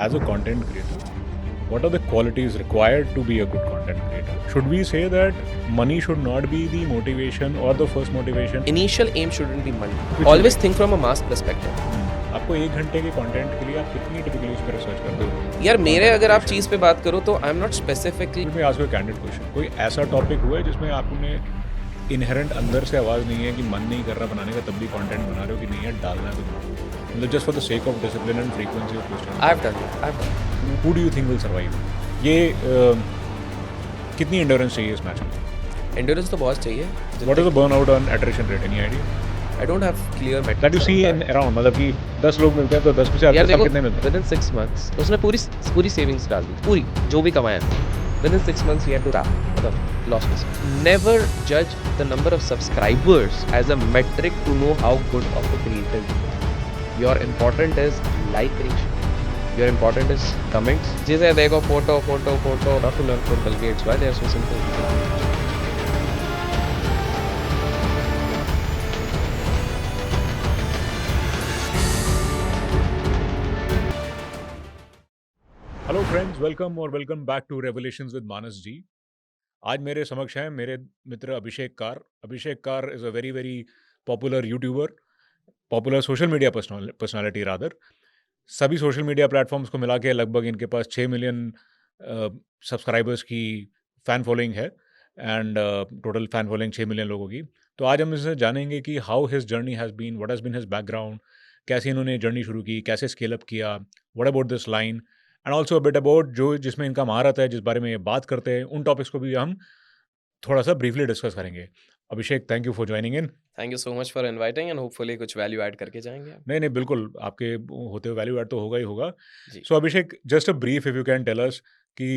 as a content creator, what are the qualities required to be a good content creator? Should we say that money should not be the motivation or the first motivation? Initial aim shouldn't be money. Which Always is- think from a mass perspective. आपको 1 घंटे के content के लिए आप कितनी typically उस पर research करते हो? यार मेरे अगर आप चीज़ पे बात करो तो I am not specifically Let me ask you a candid question. कोई ऐसा टॉपिक हुआ है जिसमें आपने इनहेरेंट अंदर से आवाज़ नहीं है कि मन नहीं कर रहा बनाने का, तब भी कंटेंट बना रहे हो कि नहीं यार डालना है तो मतलब just for the sake of discipline and frequency of posting? I have done who do you think will survive? ये कितनी एंड्योरेंस चाहिए इस मैच में? एंड्योरेंस तो बहुत चाहिए. What is the burnout on attrition rate? Any idea I don't have clear that you see in around? मतलब कि 10 लोग मिलते हैं तो 10 में से यार आपके देखो साथ कितने मिलते हैं? विद इन 6 मंथ्स उसने पूरी सेविंग्स डाल दी, पूरी जो भी कमाया विद इन 6 मंथ्स ही हैड टू रैप मतलब लॉसेस. नेवर जज the number of subscribers as a metric to know how good of a creator. Your important is like ratio, your important is comments. जैसे देखो photo not to learn from Bill Gates, why they are so simple. Hello friends, welcome back to revolutions with Manas ji. आज मेरे समक्ष हैं मेरे मित्र Abhishek car. Abhishek Kar is a very very popular YouTuber, popular social media personality rather. सभी social media platforms को मिला के लगभग इनके पास 6 मिलियन सब्सक्राइबर्स की फ़ैन फॉलोइंग है and total fan following 6 million लोगों की. तो आज हम इससे जानेंगे कि how his journey has been, what has been his background, कैसे इन्होंने जर्नी शुरू की, कैसे स्केल अप किया, what about this line and also bit about जो जिसमें इनका महारत है, जिस बारे में ये बात करते हैं, उन टॉपिक्स को भी हम थोड़ा सा ब्रीफली डिस्कस करेंगे. Abhishek, thank you for joining in. Thank you so much for inviting and hopefully कुछ वैल्यू ऐड करके जाएंगे. नहीं बिल्कुल, आपके होते हुए वैल्यू ऐड तो होगा ही होगा. जी. So Abhishek, just a brief if you can tell us कि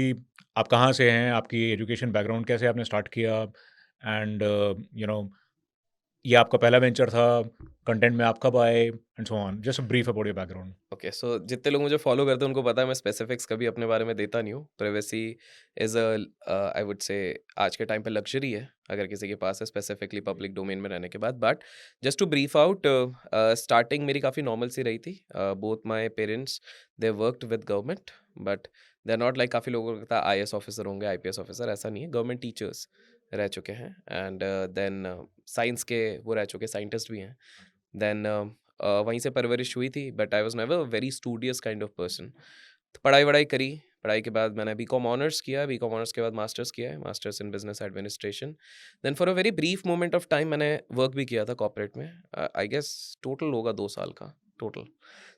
आप कहाँ से हैं, आपकी एजुकेशन बैकग्राउंड कैसे आपने स्टार्ट किया एंड यू नो ये आपका पहला वेंचर था, कंटेंट में आप कब आए and so on. Just a brief about your background. Okay, so जितने लोग मुझे फॉलो करते हैं उनको पता है मैं स्पेसिफिक्स कभी अपने बारे में देता नहीं हूँ. Privacy is a I would से आज के टाइम पे लग्जरी है अगर किसी के पास है, स्पेसिफिकली पब्लिक डोमेन में रहने के बाद. But just to brief out, starting मेरी काफ़ी नॉर्मल सी रही थी. Both my parents they worked with government, but they are not like काफ़ी लोगों को लगता है IAS ऑफिसर होंगे, IPS ऑफिसर. ऐसा नहीं है, गवर्नमेंट टीचर्स रह चुके हैं एंड देन साइंस के वो रह चुके, साइंटिस्ट भी हैं. देन वहीं से परवरिश हुई थी, but I was never very studious kind of person. तो पढ़ाई करी. पढ़ाई के बाद मैंने BCom ऑनर्स किया. BCom ऑनर्स के बाद मास्टर्स किया है, masters in business administration. Then for a very brief moment of time मैंने वर्क भी किया था कॉर्पोरेट में. आई गेस टोटल होगा 2 साल का टोटल.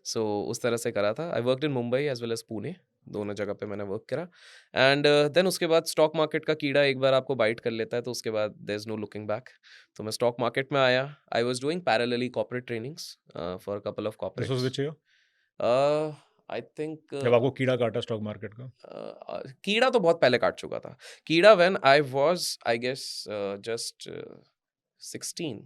सो उस तरह से करा था. I worked in Mumbai as well as Pune, दोनों जगह पे मैंने वर्क करा. एंड देन उसके बाद स्टॉक मार्केट का कीड़ा एक बार आपको बाइट कर लेता है तो उसके बाद there is no looking back. तो मैं स्टॉक मार्केट में आया. I was doing parallelly corporate trainings for a couple of this was corporates. Which year I think जब आपको कीड़ा काटा स्टॉक मार्केट का? कीड़ा तो बहुत पहले काट चुका था. कीड़ा when I was I guess just 16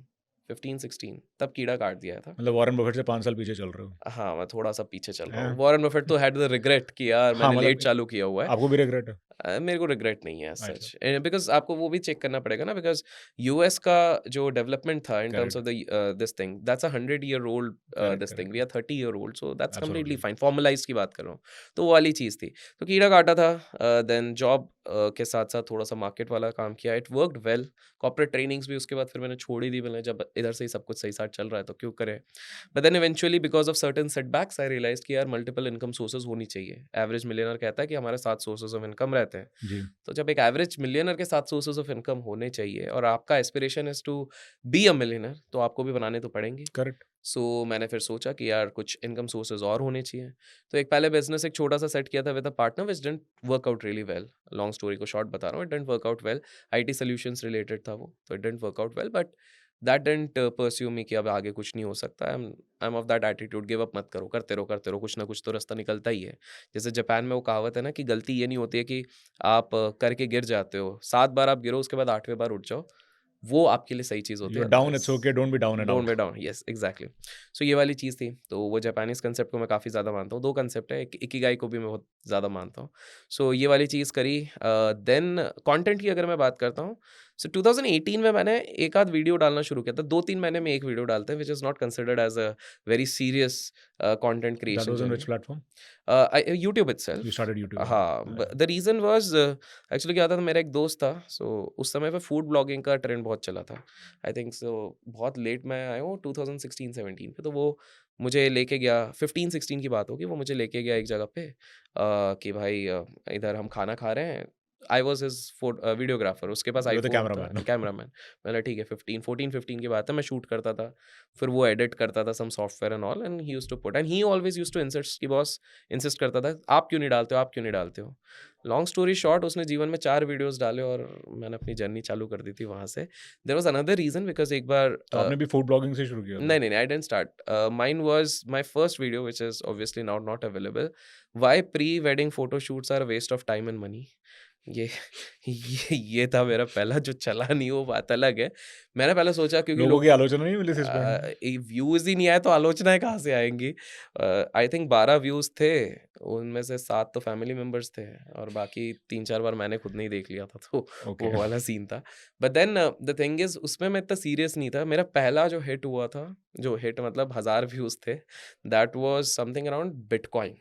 तब कीड़ा काट दिया था. मतलब वॉरेन बफेट से 5 साल पीछे चल रहे हो? हाँ, मैं थोड़ा सा पीछे चल रहा हूँ. हैं? वॉरेन बफेट तो हैड द रिग्रेट कि यार हाँ, मैंने लेट मतलब चालू किया हुआ है. आपको भी रिग्रेट है? मेरे को रिग्रेट नहीं है अच्छा. सच, बिकॉज आपको वो भी चेक करना पड़ेगा ना, बिकॉज यूएस का जो डेवलपमेंट था in terms of the this thing, that's a 100-year old this thing, we are 30-year old, so that's completely fine. Formalise की बात कर रहा हूँ तो वो वाली चीज़ थी. तो कीड़ा काटा था. देन जॉब के साथ साथ थोड़ा सा मार्केट वाला काम किया. It worked well. Corporate trainings भी उसके बाद फिर मैंने छोड़ ही दी. मैंने जब इधर से ही सब कुछ सही साथ चल रहा है तो क्यों करें. But then eventually because of certain setbacks I realise कि यार मल्टीपल इनकम सोर्सेज होनी चाहिए. एवरेज मिलियनर कहता है कि हमारे 7 सोर्सेज ऑफ इनकम रहते हैं. जी. तो जब एक एवरेज मिलियनर के 7 सोर्सेज ऑफ इनकम होने चाहिए और आपका aspiration is to be a millionaire, तो आपको भी बनाने तो पड़ेंगे. करेक्ट. सो मैंने फिर सोचा कि यार कुछ इनकम सोर्सेज और होने चाहिए. तो एक पहले बिजनेस एक छोटा सा सेट किया था with a partner which didn't work out really well. Long story को शॉर्ट बता रहा हूँ, it didn't work out well. IT solutions related था वो, तो it didn't work out well. But that didn't pursue me कि अब आगे कुछ नहीं हो सकता. I am of that attitude, give up मत करो, करते रहो, कुछ ना कुछ तो रास्ता निकलता ही है. जैसे जापान में वो कहावत है ना कि गलती ये नहीं होती है कि आप करके गिर जाते हो, 7 बार आप गिरो उसके बाद 8वें बार उठ जाओ, वो आपके लिए सही चीज़ होती यू है. Are down, it's okay, don't be down and don't out. Be down, yes exactly. So ये वाली चीज़ थी. तो वो जापानीज कंसेप्ट को मैं काफ़ी ज़्यादा मानता हूँ. 2 कंसेप्ट है, एक इकिगाई को भी मैं बहुत ज़्यादा मानता हूँ. सो ये वाली चीज़ करी. देन कंटेंट की अगर मैं बात करता हूँ, सो 2018 में मैंने एक आध वीडियो डालना शुरू किया था, 2-3 महीने में एक वीडियो डालते हैं, which is not considered as a very serious content That creation was on journey. which platform? YouTube You itself. started YouTube. Okay. हाँ, Yeah. The reason was actually क्या था, मेरा एक दोस्त था, सो उस समय पे फूड ब्लॉगिंग का ट्रेंड बहुत चला था। आई थिंक सो बहुत लेट मैं आया हूँ 2016-17 पे, तो वो मुझे लेके गया, 15-16 की बात होगी, वो मुझे लेके गया एक जगह पे कि भाई इधर हम खाना खा रहे हैं। आई वाज़ हिज़ वीडियोग्राफर, उसके पास You were the आईफ़ोन था, cameraman. कैमरामैन। मैंने ठीक है 14-15 की बात है, मैं शूट करता था, फिर वो एडिट करता था some software and all, and he used to put, and he always used to insist करता था, "आप क्यों नहीं डालते हो, आप क्यों नहीं डालते हो?" लॉन्ग स्टोरी शॉर्ट, उसने जीवन में 4 वीडियोज़ डाले और मैंने अपनी जर्नी चालू कर दी थी वहाँ से। There was another reason, because एक बार तो आपने भी फूड ब्लॉगिंग से शुरू किया था? नहीं, नहीं, नहीं, I didn't start. Mine was my first video which is obviously now not available, why pre-wedding photo shoots are a waste of time and money. ये ये था मेरा पहला जो चला नहीं, वो बात अलग है। मैंने पहले सोचा, क्योंकि लोगों लोग की आलोचना नहीं मिली थी इस पॉइंट में? व्यूज़ ही नहीं आए तो आलोचनाएँ कहाँ से आएँगी? आई थिंक 12 व्यूज़ थे, उनमें से 7 तो फैमिली मेंबर्स थे और बाकी 3-4 बार मैंने खुद ने ही देख लिया था, तो ओके। वो वाला सीन था। But then the thing is, उसमें मैं इतना सीरियस नहीं था। मेरा पहला जो हिट हुआ था, जो हिट मतलब 1000 व्यूज़ थे, that was something around bitcoin.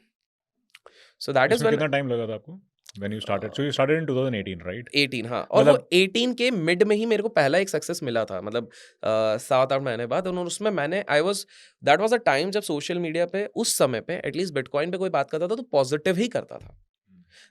So that is इसमें व्हेन कितना टाइम लगा था आपको? When you started? So you started in 2018 right? 18, हाँ, और वो मतलब 18 के मिड में ही मेरे को पहला एक सक्सेस मिला था, मतलब 7-8 महीने बाद, और उसमें मैंने I was that was a time जब सोशल मीडिया पे उस समय पे एटलीस्ट बिटकॉइन पे कोई बात करता था तो पॉजिटिव ही करता था।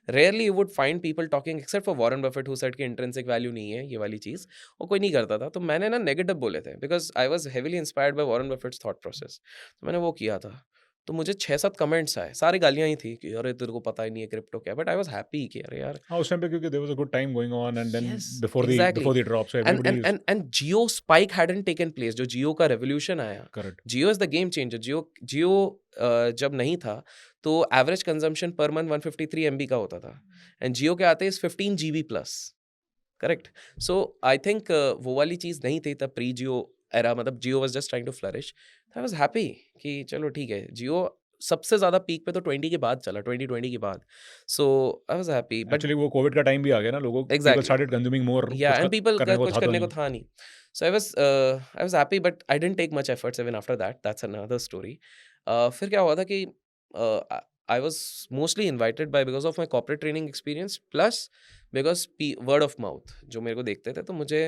Rarely you would find people talking except for Warren Buffett who said कि इंट्रिंसिक वैल्यू नहीं है ये वाली चीज़, और कोई नहीं करता था। तो मैंने ना नेगेटिव बोले थे, because I was heavily inspired by Warren Buffett's thought process. तो मैंने वो किया था। तो मुझे 6-7 कमेंट्स आए, सारी गालियाँ ही थी कि अरे तेरे को पता ही नहीं है क्रिप्टो क्या है, बट आई वाज़ हैप्पी कि अरे यार। हाँ, उस टाइम पे क्योंकि there was a good time going on and then Yes, before exactly. The drop so And everybody and is and and Geo spike hadn't taken place. जो जियो का revolution आया, correct. Jio is the game changer. Jio Jio जब नहीं था तो average consumption per month 153 MB का होता था, एंड जियो के आते is 15 GB plus. Correct. So I think वो वाली चीज़ नहीं थी तब, प्री जियो एरा, मतलब Jio was just trying to flourish. I was happy कि चलो ठीक है, जियो सबसे ज़्यादा पीक पे तो 20 के बाद चला, 2020 के बाद। So I was happy, but actually वो कोविड का टाइम भी आ गया ना, लोगों people exactly, started consuming more, या कुछ एंड पीपल करने को कुछ था तो करने को नहीं। था नहीं। So I was happy, but I didn't take much efforts even after that, that's another story. फिर क्या हुआ था कि I was mostly invited by because of my corporate training experience, plus because word of mouth जो मेरे को देखते थे, तो मुझे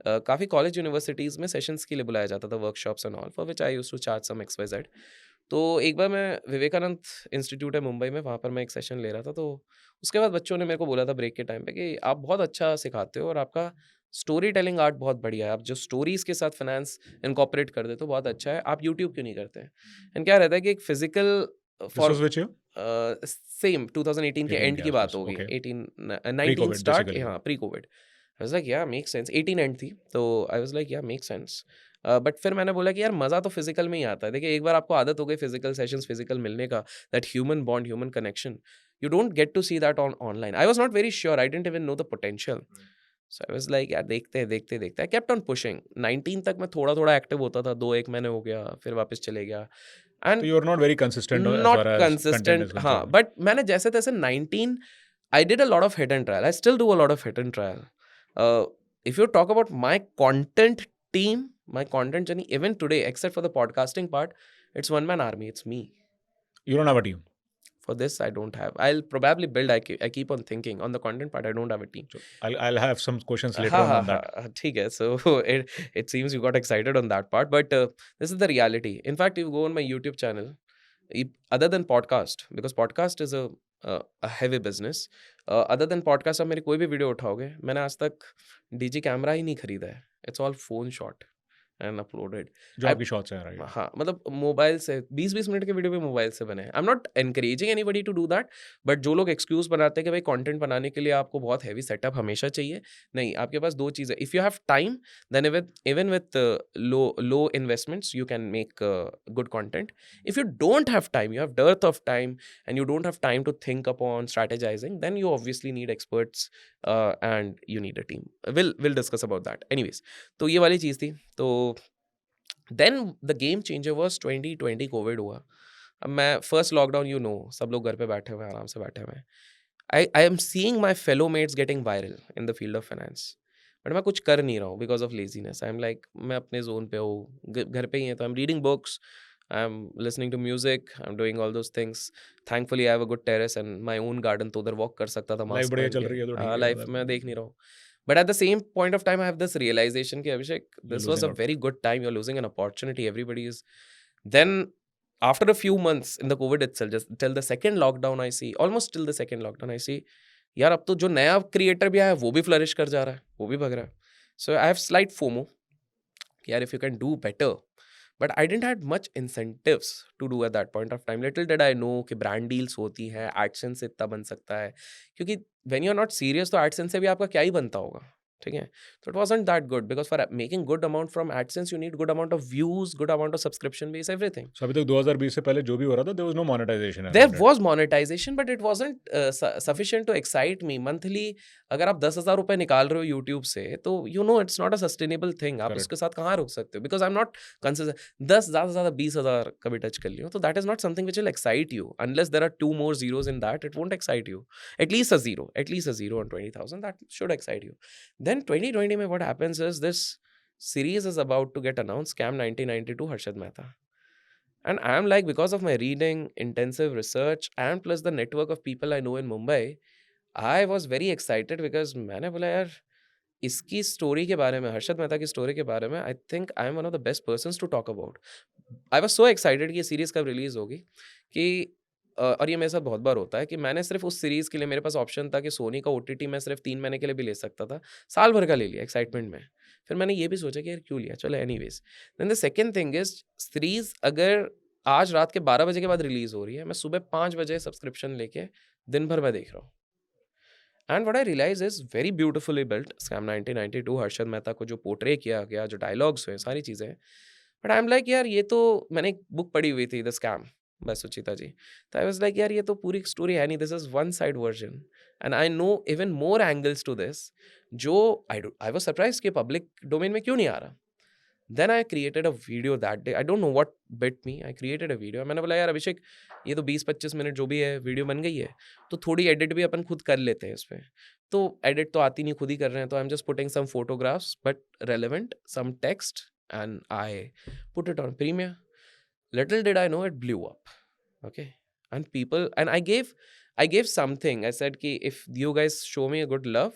काफ़ी कॉलेज यूनिवर्सिटीज़ में सेशंस के लिए बुलाया जाता था, workshops and all, for which I used to charge some XYZ। तो एक बार मैं विवेकानंद इंस्टीट्यूट है मुंबई में, वहाँ पर मैं एक सेशन ले रहा था, तो उसके बाद बच्चों ने मेरे को बोला था ब्रेक के टाइम पे कि आप बहुत अच्छा सिखाते हो और आपका स्टोरी टेलिंग आर्ट बहुत बढ़िया है, आप जो स्टोरीज के साथ फाइनेंस इनकॉर्पोरेट कर देते हो बहुत अच्छा है, आप यूट्यूब क्यों नहीं करते हैं? एंड क्या रहता है कि एक physical this was for which year? Same 2018 के 18 एंड के की बात आसपास, होगी, okay. 18 pre 19 Covid start, basically. हाँ, pre Covid. I was like yeah make sense, 18 end थी, तो I was like yeah make sense. But फिर मैंने बोला कि यार मज़ा तो फिजिकल में ही आता है। देखिए एक बार आपको आदत हो गई फिजिकल सेशंस, फिजिकल मिलने का, that human bond, human connection, you don't get to see that on online. I was not very sure, I didn't even know the potential. So I was like यार देखते हैं, देखते हैं, देखते हैं। I kept on pushing. 19 तक मैं थोड़ा-थोड़ा एक्टिव होता था, 2-1 महीने हो गया, फिर वापस चले गया, तो and you are not very consistent as not far as content consistent, is हाँ, कंसर्न्ड। बट मैंने जैसे-तैसे 19 I did a lot of hit and trial. I still do a lot of hit and trial. If you talk about my content team, my content journey, even today, except for the podcasting part, it's one man army. It's me. You don't have a team. For this, I don't have. I'll probably build. I keep on thinking on the content part. I don't have a team. So I'll have some questions later Ha ha on ha. that. ठीक है. So it seems you got excited on that part, but this is the reality. In fact, if you go on my YouTube channel, other than podcast, because podcast is a heavy business, other than podcast, आप मेरी कोई भी video उठाओगे, मैंने आज तक DG camera ही नहीं खरीदा है. It's all phone shot and uploaded. जो I आपकी शॉट्स हैं, राइट? हाँ, मतलब मोबाइल से 20-20 मिनट के वीडियो भी मोबाइल से बने हैं। I am not encouraging anybody to do that, but जो लोग एक्सक्यूज़ बनाते हैं कि भाई कंटेंट बनाने के लिए आपको बहुत हेवी सेटअप हमेशा चाहिए, नहीं, आपके पास 2 चीज़ें, if you have time then even with low investments you can make good content. If you don't have time, you have dearth of time and you don't have time to think upon strategizing, then you obviously need experts and you need a team. We'll discuss about that. Anyways, तो ये वाली चीज़ थी। तो then the game changer was 2020, Covid हुआ। अब मैं first lockdown, you know, सब लोग घर पे बैठे हुए हैं, आराम से बैठे हुए हैं। I am seeing my fellow mates getting viral in the field of finance. But मैं कुछ कर नहीं रहा हूँ because of laziness. I am like मैं अपने जोन पे हूँ, घर पे ही है, तो I am reading books, I am listening to music, I am doing all those things. Thankfully I have a good terrace and my own garden, तो उधर वॉक कर सकता था लाइफ मास्क बढ़िया पहन चल के. रही है तो ठीक हाँ, है, लाइफ मैं देख नहीं रहा हूँ. But at the same point of time, I have this realization कि Abhishek, you're this was losing a out. very good time. You're losing an opportunity. Everybody is. Then, after a few months in the COVID itself, just till the second lockdown, I see almost till the second lockdown, I see, यार अब तो जो नया creator भी आया है वो भी फ्लरिश कर जा रहा है, वो भी भग रहा है. So I have slight FOMO कि यार if you can do better. But I didn't had much incentives to do at that point of time. Little did I know कि brand deals होती हैं, AdSense से इतना बन सकता है, क्योंकि when you're not serious तो AdSense से भी आपका क्या ही बनता होगा, ठीक है. So it wasn't that good because for making good amount from AdSense you need good amount of views, good amount of subscription base, everything. So अभी तक 2020 से पहले जो भी हो रहा था, there was no monetization There around it. was monetization but it wasn't sufficient to excite me. Monthly अगर आप 10,000 रुपए निकाल रहे हो YouTube से तो you know it's not a sustainable thing. आप Correct. उसके साथ कहाँ रुक सकते हो? Because I'm not consistent. 10 ज़्यादा से ज़्यादा 20,000 कभी टच कर लियो तो that is not something which will excite you unless there are 2 more zeros in that. It won't excite you. At least a zero on 20,000 that should excite you. Then 2020 में what happens is this series is about to get announced, Scam 1992, Harshad Mehta. And I am like, because of my reading, intensive research, and plus the network of people I know in Mumbai, I was very excited because मैंने बोला यार इसकी story के बारे में, हर्षद मेहता की story के बारे में, I think I am one of the best persons to talk about. I was so excited कि ये सीरीज़ कब रिलीज़ होगी कि और ये मेरे साथ बहुत बार होता है कि मैंने सिर्फ उस सीरीज़ के लिए, मेरे पास ऑप्शन था कि सोनी का OTT मैं सिर्फ 3 महीने के लिए भी ले सकता था, साल भर का ले लिया एक्साइटमेंट में. फिर मैंने ये भी सोचा कि यार क्यों लिया, चलो anyways. Then the second thing is series अगर आज रात के 12 बजे के बाद रिलीज़ हो रही है, मैं सुबह 5 बजे सब्सक्रिप्शन लेके दिन भर मैं देख रहा हूँ. And what I realize is very beautifully built. Scam 1992, Harshad Mehta को जो पोर्ट्रे किया गया, जो डायलॉग्स हुए, सारी चीज़ें. बट आई एम लाइक यार ये तो मैंने एक बुक पढ़ी हुई थी, द स्कैम बाय सुचिता जी. तो आई वाज लाइक यार ये तो पूरी स्टोरी है नहीं, this is one side version and I know even more angles to this जो आई वाज सरप्राइज कि पब्लिक डोमेन में क्यों नहीं आ रहा. Then I created a video that day. I don't know what bit me. I created a video. मैंने बोला यार अभिषेक ये तो 20-25 मिनट जो भी है वीडियो बन गई है, तो थोड़ी एडिट भी अपन खुद कर लेते हैं इसमें. तो एडिट तो आती नहीं, खुद ही कर रहे हैं, तो I am just putting some photographs but relevant, some text, and I put it on premiere. Little did I know it blew up. Okay. And people, and I gave something. I said ki if you guys show me a good love,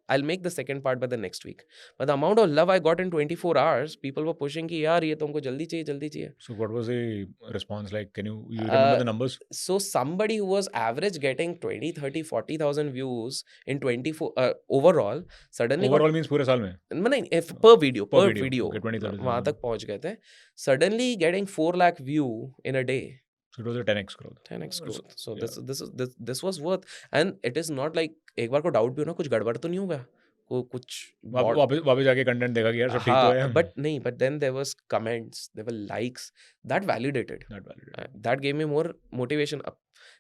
I'll make the second part by the next week. But the amount of love I got in 24 hours, people were pushing ki yaar ye to humko jaldi chahiye. So what was the response like? Can you remember the numbers? So somebody who was average getting 20, 30, 40,000 views in 24 overall suddenly Overall means पूरे साल में? नहीं, per video. Okay, 20-30,000. वहाँ तक पहुँच गए थे. Suddenly getting 4 lakh view in a day. So it was a 10x growth. 10x growth. So yeah. this was worth. And it is not like एक बार को डाउट भी हो ना, कुछ गड़बड़ तो नहीं होगा, कुछ वापस जाके कंटेंट देखा कि यार सब ठीक तो है. बट नहीं, but then there was comments, there were likes that validated, that gave me more motivation. अब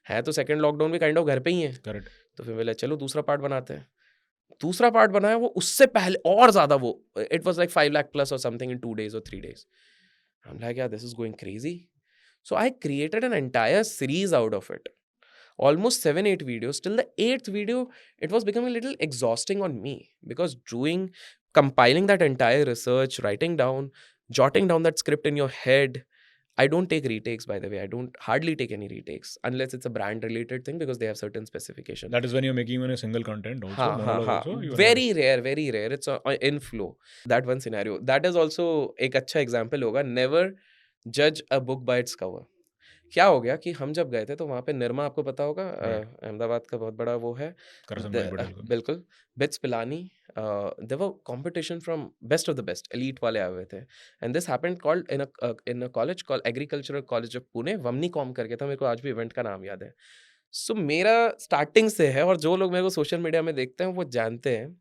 है तो सेकंड लॉकडाउन भी काइंड ऑफ घर पे ही है. करेक्ट. तो फिर बोला चलो दूसरा पार्ट बनाते हैं. दूसरा पार्ट बनाया वो उससे पहले और ज्यादा, वो it was like 5 lakh plus और something in 2 days or 3 days. I am like यार this is going crazy. So I created an entire series out of it. Almost 7-8 videos. Till the 8th video, it was becoming a little exhausting on me because compiling that entire research, writing down, jotting down that script in your head. I don't take retakes, by the way. I don't hardly take any retakes unless it's a brand related thing because they have certain specifications. That is when you're making even a single content also. Also, very rare. It's in flow. That one scenario. That is also एक अच्छा example होगा. Never जज a book by its cover. क्या हो गया कि हम जब गए थे तो वहाँ पे निर्मा, आपको पता होगा, अहमदाबाद का बहुत बड़ा वो है, बिल्कुल, BITS Pilani, there were competition from best of the best, elite वाले आए हुए थे. And this happened called in a college called agricultural college of Pune, वमनी कॉम करके था. मेरे को आज भी इवेंट का नाम याद है. सो मेरा स्टार्टिंग से है, और जो लोग मेरे को सोशल मीडिया में देखते हैं वो जानते हैं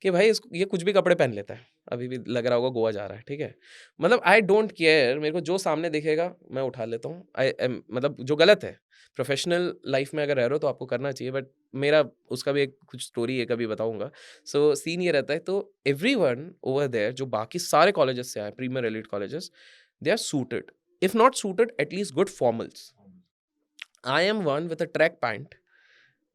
कि भाई ये कुछ भी कपड़े पहन लेता है. अभी भी लग रहा होगा गोवा जा रहा है, ठीक है. मतलब आई डोंट केयर, मेरे को जो सामने दिखेगा मैं उठा लेता हूँ. मतलब जो गलत है, प्रोफेशनल लाइफ में अगर रह रहे हो तो आपको करना चाहिए, बट मेरा उसका भी एक कुछ स्टोरी है, कभी बताऊंगा. सो सीन ये रहता है. तो एवरीवन ओवर देयर जो बाकी सारे कॉलेजेस से आए, premier elite colleges, they are suited, if not suited at least good formals. I am one with a track pant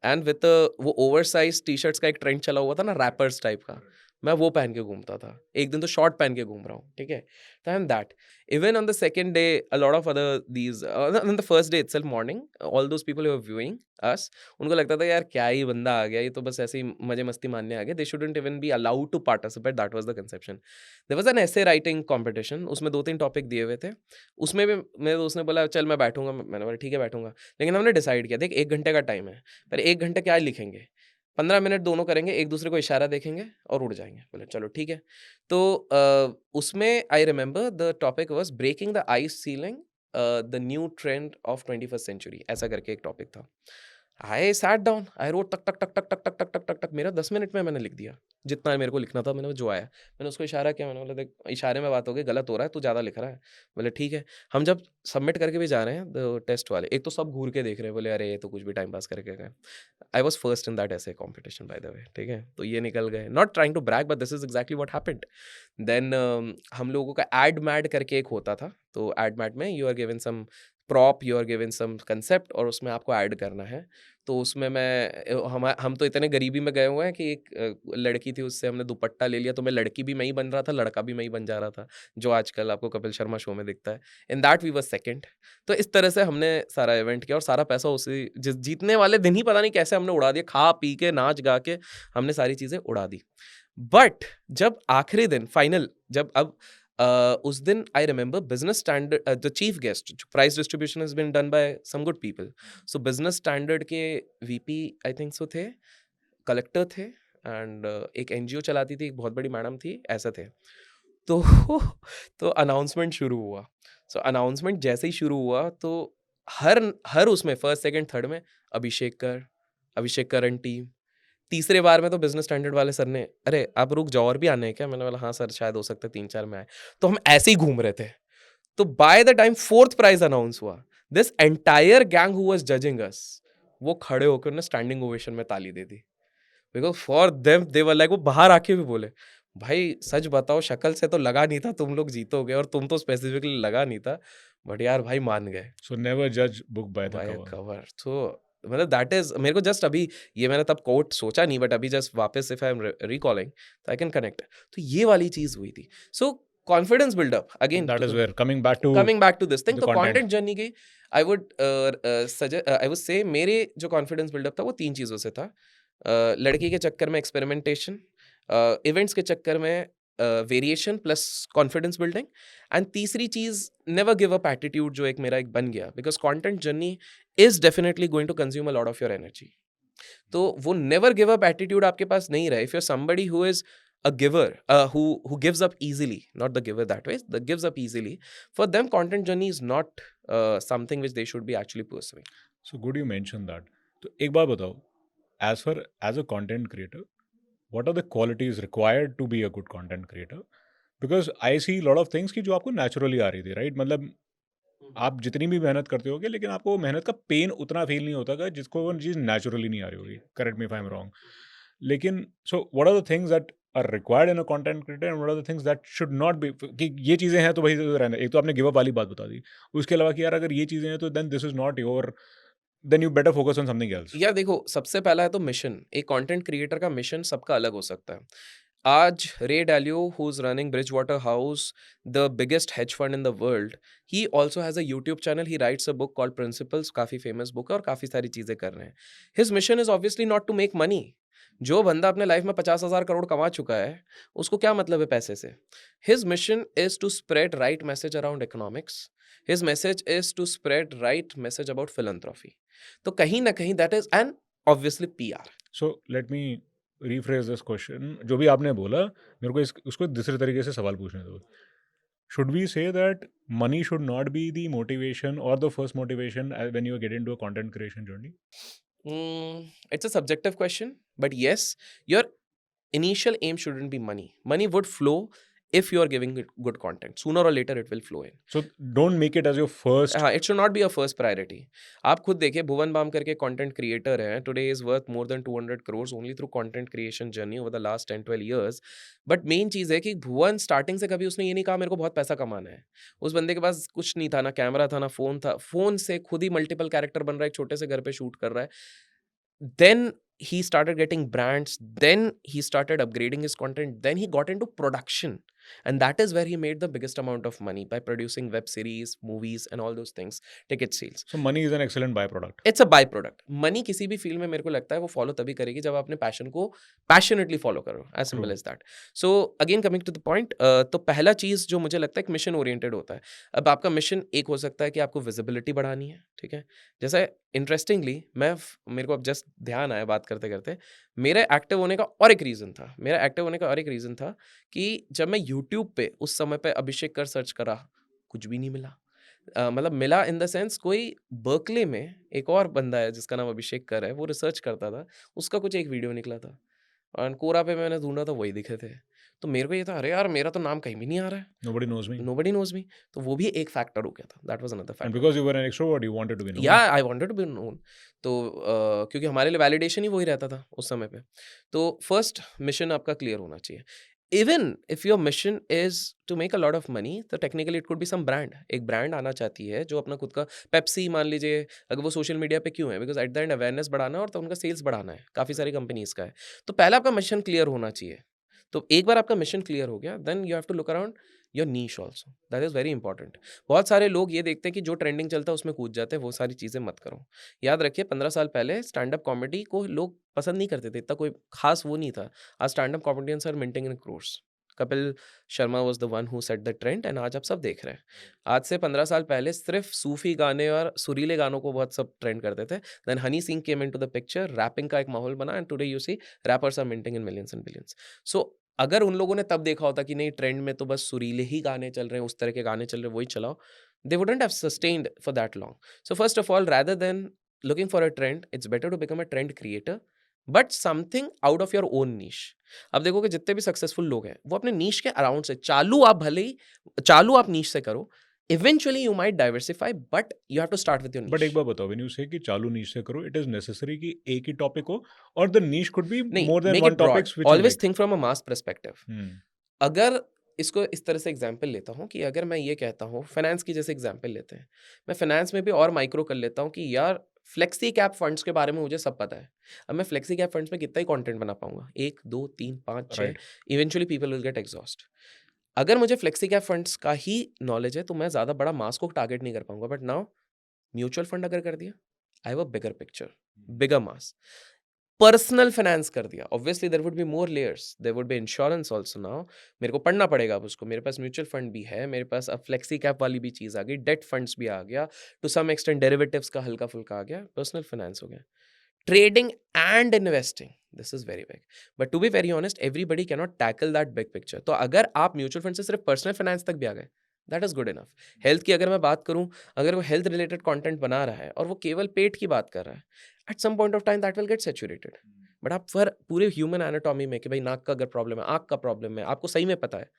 and with वो ओवरसाइज टी शर्ट्स का एक ट्रेंड चला हुआ था ना, रैपर्स टाइप का, मैं वो पहन के घूमता था, एक दिन तो शॉर्ट पहन के घूम रहा हूँ, ठीक है? तो I am that. Even on the second day a lot of other these on the first day itself morning, all those people who are viewing us, उनको लगता था यार क्या ही बंदा आ गया, ये तो बस ऐसे ही मजे मस्ती मारने आ गया, they shouldn't even be allowed to participate, that was the conception. There was an essay writing competition, उसमें 2-3 टॉपिक दिए हुए थे, उसमें भी मेरे दोस्त ने बोला चल मैं बैठूंगा, मैंने बोला ठीक है बैठूंगा, लेकिन हमने डिसाइड किया देख 1 घंटे का टाइम है, पर 1 घंटे क्या लिखेंगे, 15 मिनट दोनों करेंगे, एक दूसरे को इशारा देखेंगे और उड़ जाएंगे। बोले चलो ठीक है। तो उसमें I remember the topic was breaking the ice ceiling, the new trend of 21st century, ऐसा करके एक टॉपिक था। I sat down, I wrote टक टक टक टक टक टक टक टक टक टक, मेरा 10 मिनट में मैंने लिख दिया जितना मेरे को लिखना था। मैंने जो आया, मैंने उसको इशारा किया, मैंने बोला देख इशारे में बात हो गई, गलत हो रहा है, तू ज़्यादा लिख रहा है। बोले ठीक है। हम जब सबमिट करके भी जा रहे हैं टेस्ट वाले, एक तो सब घूर के देख रहे हैं, बोले अरे ये तो कुछ भी टाइम पास करके गए। I was first in that essay competition by the way, ठीक है? तो ये निकल गए, not trying to brag but this is exactly what happened. Then हम लोगों का एड मैड करके एक होता था, तो एड मैड में you are given some prop, you are given some concept और उसमें आपको ऐड करना है। तो उसमें हम तो इतने गरीबी में गए हुए हैं कि एक लड़की थी, उससे हमने दुपट्टा ले लिया, तो मैं लड़की भी मैं ही बन रहा था, लड़का भी मैं ही बन जा रहा था, जो आजकल आपको कपिल शर्मा शो में दिखता है। In that we were second. तो इस तरह से हमने सारा इवेंट किया और सारा पैसा उसी जीतने वाले दिन ही पता नहीं कैसे हमने उड़ा दिया, खा पी के नाच गा के हमने सारी चीज़ें उड़ा दी। बट जब आखिरी दिन फाइनल, जब अब उस दिन I remember Business Standard, the chief guest, prize distribution has been done by some good people, so Business Standard के वीपी आई थिंक सो थे, कलेक्टर थे, एंड एक एनजीओ चलाती थी, एक बहुत बड़ी मैडम थी, ऐसे थे। तो तो अनाउंसमेंट शुरू हुआ। सो अनाउंसमेंट जैसे ही शुरू हुआ तो हर हर उसमें फर्स्ट सेकंड थर्ड में अभिषेक कर एंड टीम। तीसरे बार में तो बिजनेस स्टैंडर्ड वाले सर ने, अरे आप रुक जाओ और भी आने हैं क्या? मैंने बोला हाँ सर शायद हो सकता है 3-4 में आए। तो हम ऐसे ही घूम रहे थे। तो by the time fourth prize announce हुआ, this entire gang who was judging us, वो खड़े होकर उन्हें स्टैंडिंग ओवेशन में ताली दे दी। Because for them they were like, वो बाहर आके भी बोले भाई सच बताओ शक्ल से तो लगा नहीं था तुम लोग जीतोगे, और तुम तो स्पेसिफिकली लगा नहीं था, बट यार भाई मान गए So never judge book by the by cover. Cover. तो मतलब दैट इज, मेरे को जस्ट अभी ये मैंने तब कोट सोचा नहीं, बट अभी जस्ट वापस इफ आई एम रिकॉलिंग तो आई कैन कनेक्ट। तो ये वाली चीज हुई थी। So confidence buildup again, That is where coming baक to दिस थिंग, the तो content. कंटेंट जर्नी की I would suggest, I would say मेरे जो कॉन्फिडेंस बिल्डअप था वो 3 चीज़ों से था। लड़की के चक्कर में एक्सपेरिमेंटेशन, इवेंट्स के चक्कर में variation plus confidence building, and तीसरी चीज़ नेवर गिव अप एटीट्यूड, जो एक मेरा एक बन गया, because content journey is definitely going to consume a lot of your energy. तो वो नेवर गिव अप एटीट्यूड आपके पास नहीं रहा। If you are somebody who is a giver, who gives up easily, not the giver that way, the gives up easily, for them content journey is not something which they should be actually pursuing. So good you mentioned that. तो एक बात बताओ, as a content creator, what are the qualities required to be a good content creator? Because I see a lot of things कि जो आपको naturally आ रही थी, right? मतलब आप जितनी भी मेहनत करते होगे लेकिन आपको वो मेहनत का पेन उतना फील नहीं होता जिसको वो चीज़ नेचुरली नहीं आ रही होगी। Correct me if I am wrong. लेकिन so what are the things that are required in a content creator and what are the things that should not be, कि ये चीज़ें हैं तो वही रहना। एक तो आपने गिव अप वाली बात बता दी, उसके अलावा कि यार अगर ये चीज़ें हैं तो then this is not your, then you better focus on something else. या देखो, सबसे पहला है तो मिशन। एक कंटेंट क्रिएटर का मिशन सबका अलग हो सकता है। आज Ray Dalio, who is running Bridgewater house, the biggest hedge fund in the world, he also has a YouTube channel, he writes a book called Principles, काफ़ी फेमस बुक है और काफ़ी सारी चीज़ें कर रहे हैं। His mission is obviously not to make money. जो बंदा अपने लाइफ में 50,000 करोड़ कमा चुका है, उसको क्या मतलब है पैसे से? His mission is to spread right message around economics, his message is to spread right message about philanthropy. तो कहीं ना कहीं that is and obviously PR. So let me rephrase this question. जो भी आपने बोला मेरे को उसको दूसरे तरीके से सवाल पूछने दो। Should we say that money should not be the motivation or the first motivation when you get into a content creation journey? It's a subjective question, but yes, your initial aim shouldn't be money. Money would flow if you are giving it good content. Sooner or later, it will flow in. So don't make it as your first. हाँ, it should not be a first priority. आप खुद देखिए, भुवन बाम करके content creator हैं, today is worth more than 200 crores only through content creation journey over the last 10-12 years. But main चीज़ है कि भुवन starting से कभी उसने ये नहीं कहा मेरे को बहुत पैसा कमाना है। उस बंदे के पास कुछ नहीं था, ना कैमरा था, ना फोन था। फोन से खुद ही मल्टीपल कैरेक्टर बन रहा है, एक छोटे से घर पे शूट कर रहा है। Then he started getting brands, then he started upgrading his content, then he got into production, and that is where he made the biggest amount of money by producing web series, movies and all those things, ticket sales. So money is an excellent byproduct. It's a by product. Money किसी भी field में मेरे को लगता है वो follow तभी करेगी जब आप अपने पैशन को पैशनेटली फॉलो करो. As simple True. As that. So again coming to the point, तो पहला चीज जो मुझे लगता है कि मिशन ओरिएंटेड होता है. अब आपका मिशन एक हो सकता है कि आपको विजिबिलिटी बढ़ानी है, ठीक है. जैसे इंटरेस्टिंगली मेरे को अब जस्ट ध्यान आया बात करते करते, मेरे एक्टिव होने का और एक रीज़न था. मेरा एक्टिव होने का और एक रीज़न था कि जब मैं यूट्यूब पे उस समय पे अभिषेक कर सर्च करा, कुछ भी नहीं मिला. मतलब मिला इन द सेंस, कोई बर्कले में एक और बंदा है जिसका नाम अभिषेक कर है, वो रिसर्च करता था, उसका कुछ एक वीडियो निकला था और कोरा पे मैंने ढूंढा तो वही दिखे थे. तो मेरे को ये था, अरे यार मेरा तो नाम कहीं भी नहीं आ रहा है, Nobody knows me. Nobody knows me. तो वो भी एक फैक्टर हो गया था. That was another And factor. because you were an extrovert, you wanted to be known. या I wanted to be known. तो क्योंकि हमारे लिए वैलिडेशन ही वही रहता था उस समय पे. तो फर्स्ट मिशन आपका क्लियर होना चाहिए. Even if your mission is to make a lot of money, तो technically it could be some brand. एक ब्रांड आना चाहती है जो अपना खुद का, पेप्सी मान लीजिए, अगर वो सोशल मीडिया पे क्यों है, because at the end awareness बढ़ाना है और तो उनका सेल्स बढ़ाना है. काफ़ी सारी कंपनीज का है. तो पहला आपका मिशन क्लियर होना चाहिए. तो एक बार आपका मिशन क्लियर हो गया, then you have to look around your niche also. That is very important. बहुत सारे लोग ये देखते हैं कि जो ट्रेंडिंग चलता है उसमें कूद जाते हैं. वो सारी चीज़ें मत करो. याद रखिए 15 साल पहले स्टैंड अप कॉमेडी को लोग पसंद नहीं करते थे, इतना कोई खास वो नहीं था. आज stand up comedians are minting in crores. Kapil Sharma was the one who set the trend and आज आप सब देख रहे हैं. आज से 15 साल पहले सिर्फ सूफी गाने और सुरीले गानों को बहुत सब ट्रेंड करते थे. Then Honey Singh came into the picture, rapping का एक माहौल बना, and today you see rappers are minting in millions and billions. So अगर उन लोगों ने तब देखा होता कि नहीं ट्रेंड में तो बस सुरीले ही गाने चल रहे हैं, उस तरह के गाने चल रहे हैं, वही चलाओ, they wouldn't have sustained for that long. So first of all, rather than looking for a trend, it's better to become a trend creator, but something out of your own niche. अब देखो कि जितने भी successful लोग हैं वो अपने नीश के अराउंड से चालू, आप भले ही चालू आप नीश से करो, eventually you might diversify, but you have to start with your but एक नीश. बार बताओ, व्हेन यू से कि चालू नीश से करो, इट इज नेसेसरी कि एक ही टॉपिक हो, और द नीश कुड बी नहीं, more than make one it broad. Topics which you always like. Think from a mass perspective. अगर इसको इस तरह से एग्जाम्पल लेता हूँ कि अगर मैं ये कहता हूँ, फाइनेंस की जैसे एग्जाम्पल लेते हैं, मैं फाइनेंस में भी और माइक्रो कर लेता हूँ कि यार फ्लेक्सी कैप फंड्स के बारे में मुझे सब पता है. अब मैं फ्लेक्सी कैप फंड्स में कितना ही कंटेंट बना पाऊंगा, 1 2 3 5 6, right. Eventually people will get exhaust. अगर मुझे फ्लेक्सी कैप फंड्स का ही नॉलेज है तो मैं ज़्यादा बड़ा मास को टारगेट नहीं कर पाऊंगा. बट नाउ म्यूचुअल फंड अगर कर दिया, I have a bigger picture, bigger mass. Personal finance कर दिया, obviously there would be more layers, there would be insurance also. Now मेरे को पढ़ना पड़ेगा अब उसको. मेरे पास म्यूचुअल फंड भी है, मेरे पास अब फ्लेक्सी कैप वाली भी चीज़ आ गई, डेट फंड्स भी आ गया, टू सम एक्सटेंट डेरिवेटिव्स का हल्का फुल्का आ गया, पर्सनल फाइनेंस हो गया. Trading and investing, this is very big, but to be very honest everybody cannot tackle that big picture. तो अगर आप म्यूचुअल फंड से सिर्फ पर्सनल फाइनेंस तक भी आ गए, that is good enough. Health की अगर मैं बात करूं, अगर वो हेल्थ रिलेटेड कंटेंट बना रहा है और वो केवल पेट की बात कर रहा है, at some point of time that will get saturated. But आप फिर पूरे ह्यूमन एनाटॉमी में कि भाई नाक का अगर प्रॉब्लम है, आँख का प्रॉब्लम है, आपको सही में पता है,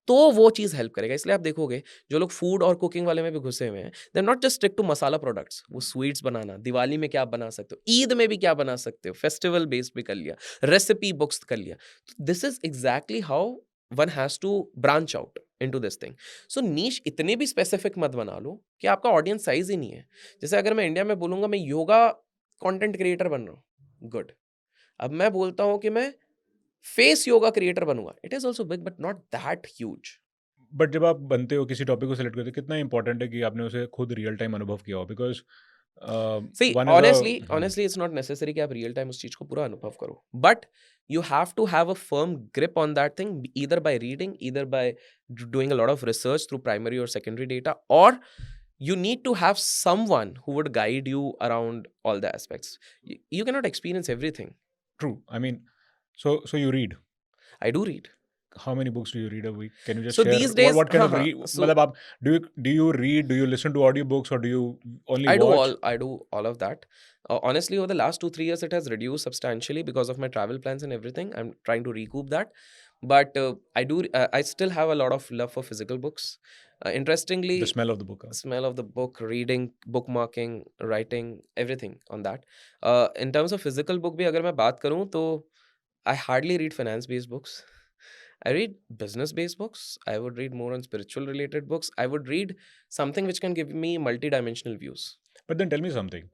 तो वो चीज़ हेल्प करेगा. इसलिए आप देखोगे जो लोग फूड और कुकिंग वाले में भी घुसे हुए हैं, they are not just stick to masala products. वो स्वीट्स बनाना, दिवाली में क्या बना सकते हो, ईद में भी क्या बना सकते हो, फेस्टिवल बेस्ड भी कर लिया, रेसिपी बुक्स कर लिया. This is exactly how one has to branch out into this thing. So niche इतने भी स्पेसिफिक मत बना लो कि आपका ऑडियंस साइज ही नहीं है. जैसे अगर मैं इंडिया में बोलूंगा मैं योगा कंटेंट क्रिएटर बन रहा हूँ, गुड. अब मैं बोलता हूँ कि मैं फेस योगा क्रिएटर बनूंगा, it is also big but not that huge. But जब आप बनते हो, किसी टॉपिक को सिलेक्ट करते हो, कितना इंपॉर्टेंट है कि आपने उसे खुद रियल टाइम अनुभव किया हो, because See, one is honestly, it's not necessary कि आप रियल टाइम उस चीज को पूरा अनुभव करो. But you have to have a firm grip on that thing, either by reading, either by doing a lot of research through primary or secondary data, or you need to have someone who would guide you around all the aspects. You cannot experience everything. True. I mean, so you read. I do read. How many books do you read a week? Can you just So share these days, what kind of हाँ, read? so मतलब आप do you read? Do you listen to audiobooks, or do you only I watch? do all of that. Honestly, over the last 2-3 years, it has reduced substantially because of my travel plans and everything. I'm trying to recoup that, but I still have a lot of love for physical books. Interestingly, The smell of the book. smell of the book, reading, bookmarking, writing, everything on that. In terms of physical book भी अगर मैं बात करूँ तो I hardly read finance-based books. I read business-based books. I would read more on spiritual-related books. I would read something which can give me multi-dimensional views. But then tell me something.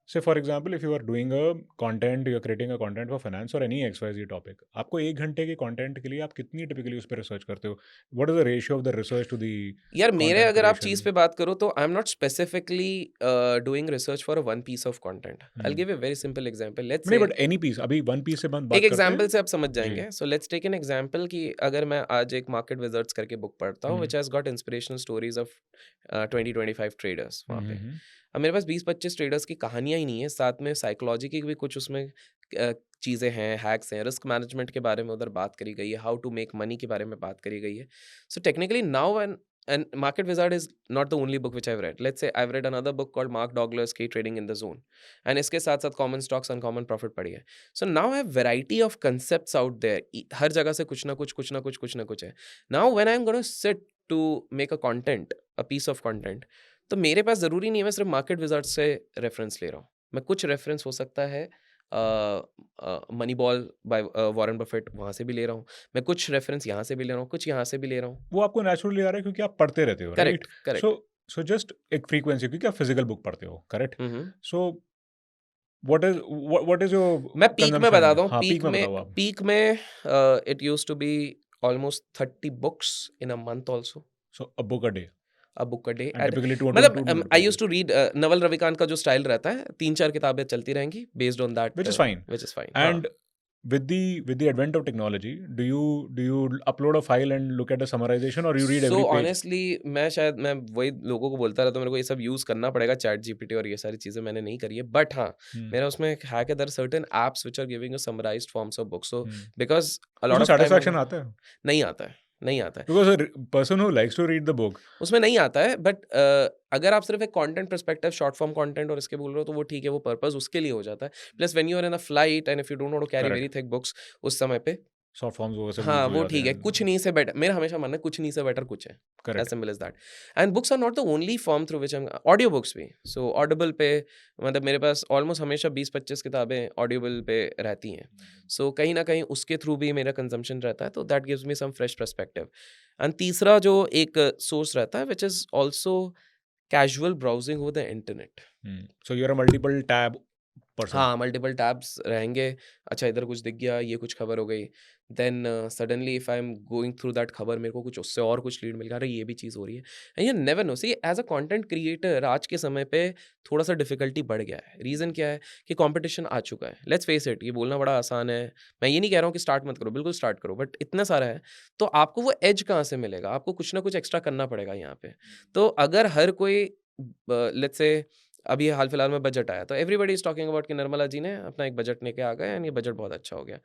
Say for example if you are doing a content, you are creating a content for finance और any XYZ topic, आपको 1 घंटे के content के लिए आप कितनी typically उस पे रिसर्च करते हो? What is the ratio of the research to the यार मेरे कंटेंट अगर आप चीज़ क्रिएशन? पे बात करो तो I am not specifically doing research for a one piece of content. I will hmm. Give a very simple example. Let's नहीं say but any piece, अभी वन पीस से बन एक बात करते एग्जांपल हैं। से आप समझ जी। जाएंगे। So let's take an example कि अगर मैं आज एक मार्केट विजर्ड्स करके बुक पढ़ता हूँ हुँ। Which has got inspirational stories of 20-25 traders हुँ, वहाँ हुँ, पे। हुँ। अब मेरे पास 20-25 ट्रेडर्स की कहानियाँ ही नहीं है, साथ में साइकोलॉजी की भी कुछ उसमें चीज़ें हैं, हैक्स हैं, रिस्क मैनेजमेंट के बारे में उधर बात करी गई है, हाउ टू मेक मनी के बारे में बात करी गई है। So technically now and Market Wizard is not the only book which I've read. Let's say I've read another book called Mark Douglas की Trading in the Zone, and इसके साथ साथ Common Stocks Uncommon Profit पढ़ी है। So now I have variety of concepts out there. हर जगह से कुछ ना कुछ है। Now when I'm going to sit to make a content, a piece of content, तो मेरे पास ज़रूरी नहीं है मैं सिर्फ मार्केट विज़ार्ड से रेफरेंस ले रहा हूँ। मैं कुछ रेफरेंस हो सकता है money ball by Warren Buffett, वहाँ से भी ले रहा हूँ। मैं कुछ रेफरेंस यहाँ से भी ले रहा हूँ, कुछ यहाँ से भी ले रहा हूँ। वो आपको नेचुरली आ रहा है क्योंकि आप पढ़ते रहते हो, correct, right? Correct. So so just एक फ्रीक्वेंसी, क्योंकि आप फिजिकल बुक पढ़ते हो, correct? Hmm, hmm. So what is your मैं पीक में कंजम्पशन? बताता हूँ, हाँ, पीक में बताओ आप। पीक में it used to be almost 30 books in a month also, so a book a day a book a day and at typically 2 two मतलब 2 I used pages, to read Naval Ravikant का जो स्टाइल रहता है, 3-4 किताबें चलती रहेंगी based on that which is fine. Which is fine. हाँ। And with the advent of technology, do you upload a file and look at a summarization, or you read so every page? Honestly मैं वही लोगों को बोलता रहता हूँ, मेरे को ये सब यूज़ करना पड़ेगा, चैट जीपीटी और ये सारी चीज़ें मैंने नहीं करी है। बट हाँ, हुँ, मेरा उसमें एक हैक है, there are certain apps which are giving a summarized forms of books. So hmm. Because a lot उसमें ऑफ टाइम सैटिस्फैक्शन होगा आता है? नहीं आता है, नहीं आता है। Because a person who likes to read the book. उसमें नहीं आता है बट अगर आप सिर्फ एक content perspective short form content और इसके बोल रहे हो तो वो ठीक है, वो पर्पस उसके लिए हो जाता है। Plus when you are in a flight and if you don't want to carry very correct. Thick books उस समय पे, शॉर्ट फॉर्म्स वो सब यूज़ हाँ, हो वो जाते ठीक है। कुछ हैं। नहीं से बेटर, मेरा हमेशा मानना है कुछ नहीं से बेटर कुछ है। As correct. Simple as that. And books are not the only form through which I am audio books भी। सो ऑडिबल पे मतलब मेरे पास ऑलमोस्ट हमेशा 20-25 किताबें ऑडिबल पे रहती हैं। सो कहीं न कहीं उसके थ्रू भी मेरा कंज़म्पशन रहता है, तो that gives me some fresh perspective. And तीसरा जो एक सोर्स रहता है which is also casual browsing over the internet. Hmm, so you are a multiple tab person. हाँ, मल्टीपल टैब्स रहेंगे। अच्छा इधर कुछ दिख गया, ये कुछ खबर हो गई। Then suddenly if I am going through that खबर, मेरे को कुछ उससे और कुछ लीड मिल गया, अरे ये भी चीज़ हो रही है। And you never know, see as a content creator आज के समय पे थोड़ा-सा डिफ़िकल्टी बढ़ गया है। रीज़न क्या है कि कॉम्पिटिशन आ चुका है। लेट्स फेस इट, ये बोलना बड़ा आसान है। मैं ये नहीं कह रहा हूँ कि स्टार्ट मत करो, बिल्कुल स्टार्ट करो, बट इतना सारा है, तो आपको वो एज कहाँ से मिलेगा? आपको कुछ ना कुछ एक्स्ट्रा करना पड़ेगा यहाँ पे। तो अगर हर कोई लेट्स से अभी हाल-फिलहाल में बजट आया, तो एवरीबॉडी इज़ टॉकिंग अबाउट कि निर्मला जी ने अपना एक बजट लेके आ गए एंड ये बजट बहुत अच्छा हो गया।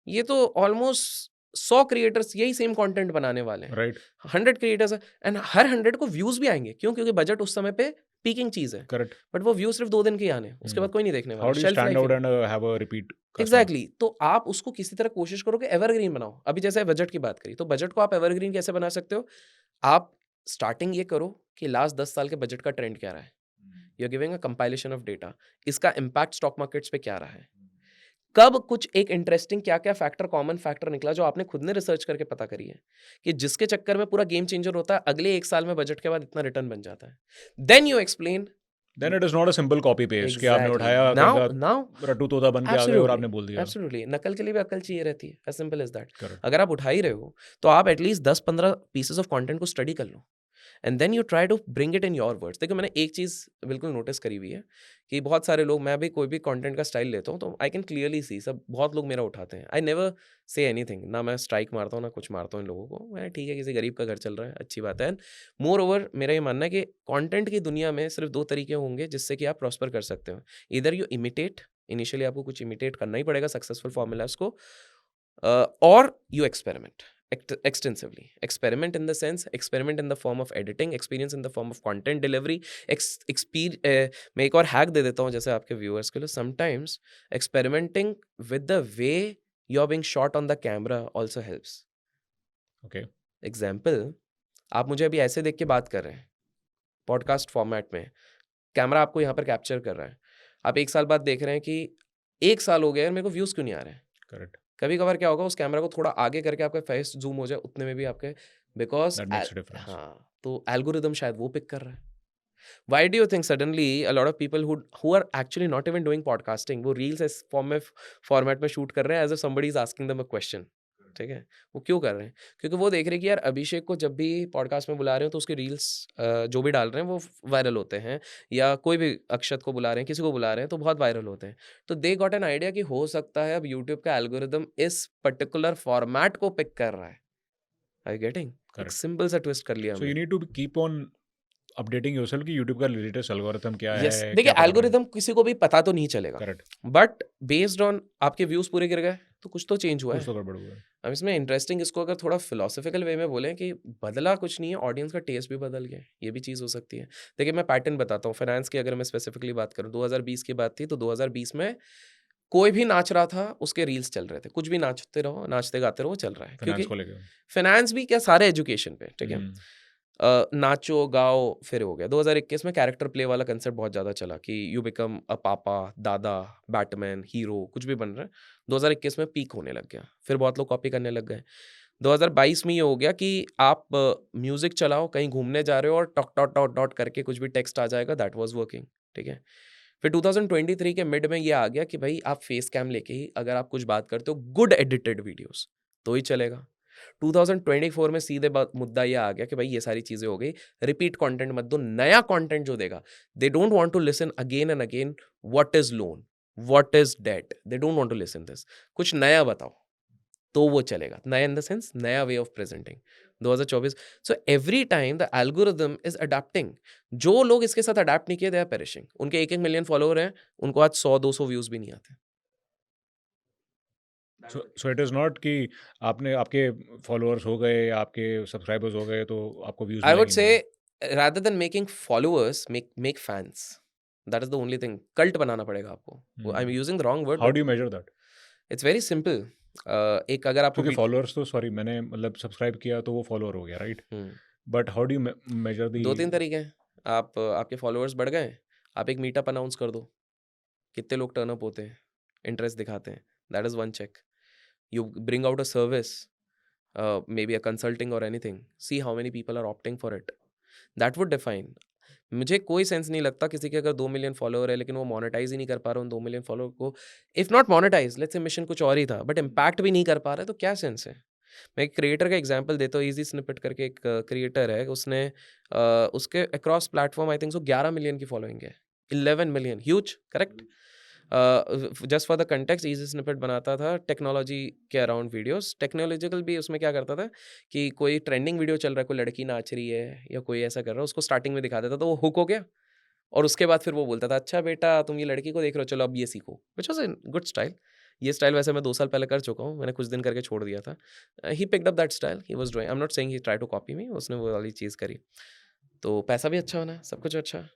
ये तो ऑलमोस्ट 100 क्रिएटर्स यही सेम कंटेंट बनाने वाले हैं। राइट। 100 क्रिएटर्स हैं एंड हर 100 को व्यूज़ भी आएँगे। क्यों? क्योंकि बजट उस समय पे पीकिंग चीज़ है। करेक्ट। बट वो व्यूज़ सिर्फ 2 दिन के ही आने हैं, उसके हुँ। बाद कोई नहीं देखने हाउ वाला, do you shelf stand life ही आउट नहीं। And have a repeat customer? Exactly, तो आप उसको किसी तरह कोशिश करो कि एवरग्रीन बनाओ। अभी जैसे बजट की बात करी, तो बजट को आप एवरग्रीन कैसे बना सकते हो? आप स्टार्टिंग ये करो कि लास्ट 10 साल के बजट का ट्रेंड क्या रहा है? You are giving a compilation of data. इसका इम्पैक्ट स्टॉक मार्केट्स पे क्या रहा है? कब कुछ एक इंटरेस्टिंग क्या-क्या फैक्टर, कॉमन फैक्टर निकला जो आपने खुद ने रिसर्च करके पता करी है, कि जिसके चक्कर में पूरा गेम चेंजर होता है, अगले 1 साल में बजट के बाद इतना रिटर्न बन जाता है। Then you explain then it is not a simple copy paste कि आपने एग्ज़ैक्टली उठाया, कर नाउ दिया, नाउ रट्टू तोता बन के आ गए और एब्सोल्युटली, आपने बोल दिया। एब्सोल्युटली नकल के लिए भी अक्ल चाहिए रहती है, as simple as that. Correct. अगर आप उठा ही रहे हो, तो आप एटलीस्ट 10-15 पीसेस ऑफ कंटेंट को स्टडी कर लो। And then you try to bring it in your words. देखो मैंने एक चीज़ बिल्कुल नोटिस करी हुई है कि बहुत सारे लोग, मैं भी कोई भी कंटेंट का स्टाइल लेता हूँ तो आई कैन क्लियरली सी सब बहुत लोग मेरा उठाते हैं। आई नेवर से एनीथिंग, ना मैं स्ट्राइक मारता हूँ ना कुछ मारता हूँ इन लोगों को। मैं ठीक है, किसी गरीब का घर चल रहा है, अच्छी बात है। एंड मोर ओवर मेरा ये मानना है कि कंटेंट की दुनिया में सिर्फ 2 तरीके होंगे जिससे कि आप प्रॉस्पर कर सकते हो। ईदर यू इमिटेट, इनिशियली आपको कुछ इमिटेट करना ही पड़ेगा सक्सेसफुल फॉर्मूलाज को, or you experiment extensively. Experiment in the sense, experiment in the form of editing, experience in the form of content delivery. मैं एक और हैक दे देता हूँ जैसे आपके व्यूअर्स के लिए। Sometimes experimenting with the way you're being shot on the camera also helps. Okay. Example, आप मुझे अभी ऐसे देख के बात कर रहे हैं पॉडकास्ट फॉर्मेट में, कैमरा आपको यहाँ पर कैप्चर कर रहा है। आप 1 साल बाद देख रहे हैं कि 1 साल हो गया है, मेरे को व्यूज़ क्यों नहीं आ रहे हैं? करेक्ट। कभी कभार क्या होगा, उस कैमरा को थोड़ा आगे करके आपका फेस जूम हो जाए, उतने में भी आपके because that makes a difference. हाँ, तो एल्गोरिदम शायद वो पिक कर रहा है। Why do you think suddenly a lot of people who are actually not even doing podcasting, वो reels इस format में shoot कर रहे हैं as if somebody is asking them a question, ठीक है? वो क्यों कर रहे हैं? क्योंकि वो देख रहे हैं कि यार अभिषेक को जब भी पॉडकास्ट में बुला रहे हो तो उसके रील्स जो भी डाल रहे हैं वो वायरल होते हैं, या कोई भी अक्षत को बुला रहे हैं, किसी को बुला रहे हैं तो बहुत वायरल होते हैं। तो दे गॉट एन आइडिया कि हो सकता है अब यूट्यूब का एल्गोरिदम इस पर्टिकुलर फॉर्मेट को पिक कर रहा है। I getting? एक करेक्ट। सिंपल सा ट्विस्ट कर लिया सो यू हमने। Need to keep on updating yourself कि यूट्यूब का लेटेस्ट एल्गोरिथम क्या यस, है, देखिए क्या पकड़ रहा है। एल्गोरिदम किसी को भी पता तो नहीं चलेगा, करेक्ट, बट बेस्ड ऑन आपके व्यूज पूरे गिर गए तो कुछ तो चेंज हुआ कुछ है। तो गड़बड़ हुआ है। अब इसमें इंटरेस्टिंग इसको अगर थोड़ा फिलोसफिकल वे में बोलें कि बदला कुछ नहीं है, ऑडियंस का टेस्ट भी बदल गया है, ये भी चीज़ हो सकती है। देखिए मैं पैटर्न बताता हूँ, फाइनेंस की अगर मैं स्पेसिफिकली बात करूँ, 2020 की बात थी तो 2020 में कोई भी नाच रहा था उसके रील्स चल रहे थे, कुछ भी नाचते रहो, नाचते गाते रहो, चल रहा है, फाइनेंस क्योंकि को लेके। फाइनेंस भी क्या, सारे एजुकेशन पे, ठीक है। नाचो गाओ फिर हो गया। 2021 में कैरेक्टर प्ले वाला कंसेप्ट बहुत ज़्यादा चला कि यू बिकम अ पापा, दादा, बैटमैन, हीरो, कुछ भी बन रहा है। 2021 में पीक होने लग गया, फिर बहुत लोग कॉपी करने लग गए। 2022 में ये हो गया कि आप म्यूजिक चलाओ, कहीं घूमने जा रहे हो और टॉक टॉक टॉक डॉट करके कुछ भी टेक्स्ट आ जाएगा, दैट वाज वर्किंग, ठीक है। फिर 2023 के मिड में ये आ गया कि भाई आप फेस कैम लेके ही अगर आप कुछ बात करते हो, गुड एडिटेड वीडियोस, तो ही चलेगा। 2024 में सीधे मुद्दा ये आ गया कि भाई ये सारी चीजें हो गई, रिपीट कंटेंट मत दो, नया कंटेंट जो देगा, they don't want to listen again and again what is loan, what is debt, they don't want to listen this, कुछ नया बताओ तो वो चलेगा। नया इन द सेंस नया way of presenting. 2024, so every time the algorithm is adapting. जो लोग इसके साथ अडेप्ट नहीं किए, दे आर पेरिशिंग। उनके 1-1 मिलियन फॉलोअर हैं, उनको आज 100-200 व्यूज भी नहीं आते। सो इट इज़ नॉट कि आपने आपके फॉलोअर्स हो गए, आपके सब्सक्राइबर्स हो गए तो आपको व्यूज़ I would मिलेंगे say मिलेंगे। rather than making followers, make fans. That is the only thing. Cult बनाना पड़ेगा आपको। I'm using the wrong word, how but do you measure that? it's very simple. एक अगर आपको क्योंकि फॉलोअर्स तो सॉरी मैंने मतलब सब्सक्राइब किया तो वो फॉलोअर हो गया, right? But how do you measure the? 2-3 तरीके हैं। आप आपके फॉलोअर्स बढ़ गए, आप एक मीटअप अनाउंस कर दो। कितने लोग टर्न अप होते हैं, इंटरेस्ट दिखाते हैं, that is one check. You bring out a service, may be a consulting और anything, see how many people are opting for it, that would define. मुझे कोई सेंस नहीं लगता किसी के अगर 2 मिलियन फॉलोअर है लेकिन वो मोनेटाइज ही नहीं कर पा रहा उन 2 मिलियन फॉलोअर को, if not monetize, let's say mission कुछ और ही था, बट इम्पैक्ट भी नहीं कर पा रहा है, तो क्या सेंस है? मैं एक क्रिएटर का एग्जांपल देता हूँ, इजी स्निपेट करके एक क्रिएटर है, उसने उसके across platform I think so 11 million की फॉलोइंग है, 11 million, huge, correct. Just for the context, easy snippet बनाता था टेक्नोलॉजी के अराउंड वीडियोस, टेक्नोलॉजिकल भी। उसमें क्या करता था कि कोई ट्रेंडिंग वीडियो चल रहा है, कोई लड़की नाच रही है या कोई ऐसा कर रहा है, उसको स्टार्टिंग में दिखा देता, तो वो हुक हो गया, और उसके बाद फिर वो बोलता था, अच्छा बेटा तुम ये लड़की को देख रहे हो, चलो अब ये सीखो, which was in good style. ये स्टाइल वैसे मैं 2 साल पहले कर चुका हूँ, मैंने कुछ दिन करके छोड़ दिया था। He picked up that style, he was doing, I am not saying he try to copy me, उसने वो वाली चीज़ करी, तो पैसा भी अच्छा होना है, सब कुछ अच्छा।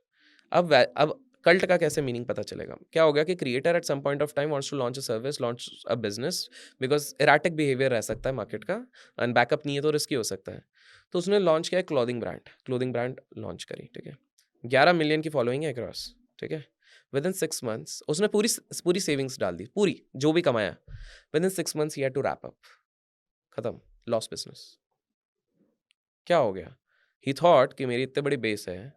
अब कल्ट का कैसे मीनिंग पता चलेगा? क्या हो गया कि creator at some point of time wants to launch a service, launch a business, because erratic behaviour रह सकता है मार्केट का, एंड बैकअप नहीं है तो रिस्की हो सकता है। तो उसने लॉन्च किया क्लोथिंग ब्रांड लॉन्च करी, ठीक है। 11 मिलियन की फॉलोइंग है अक्रॉस, ठीक है। विद इन 6 मंथ्स उसने पूरी सेविंग्स डाल दी, पूरी जो भी कमाया। विद इन 6 मंथ्स ही हैड टू रैप अप, खत्म, लॉस बिजनेस। क्या हो गया? ही थॉट कि मेरी इतने बड़ी बेस है,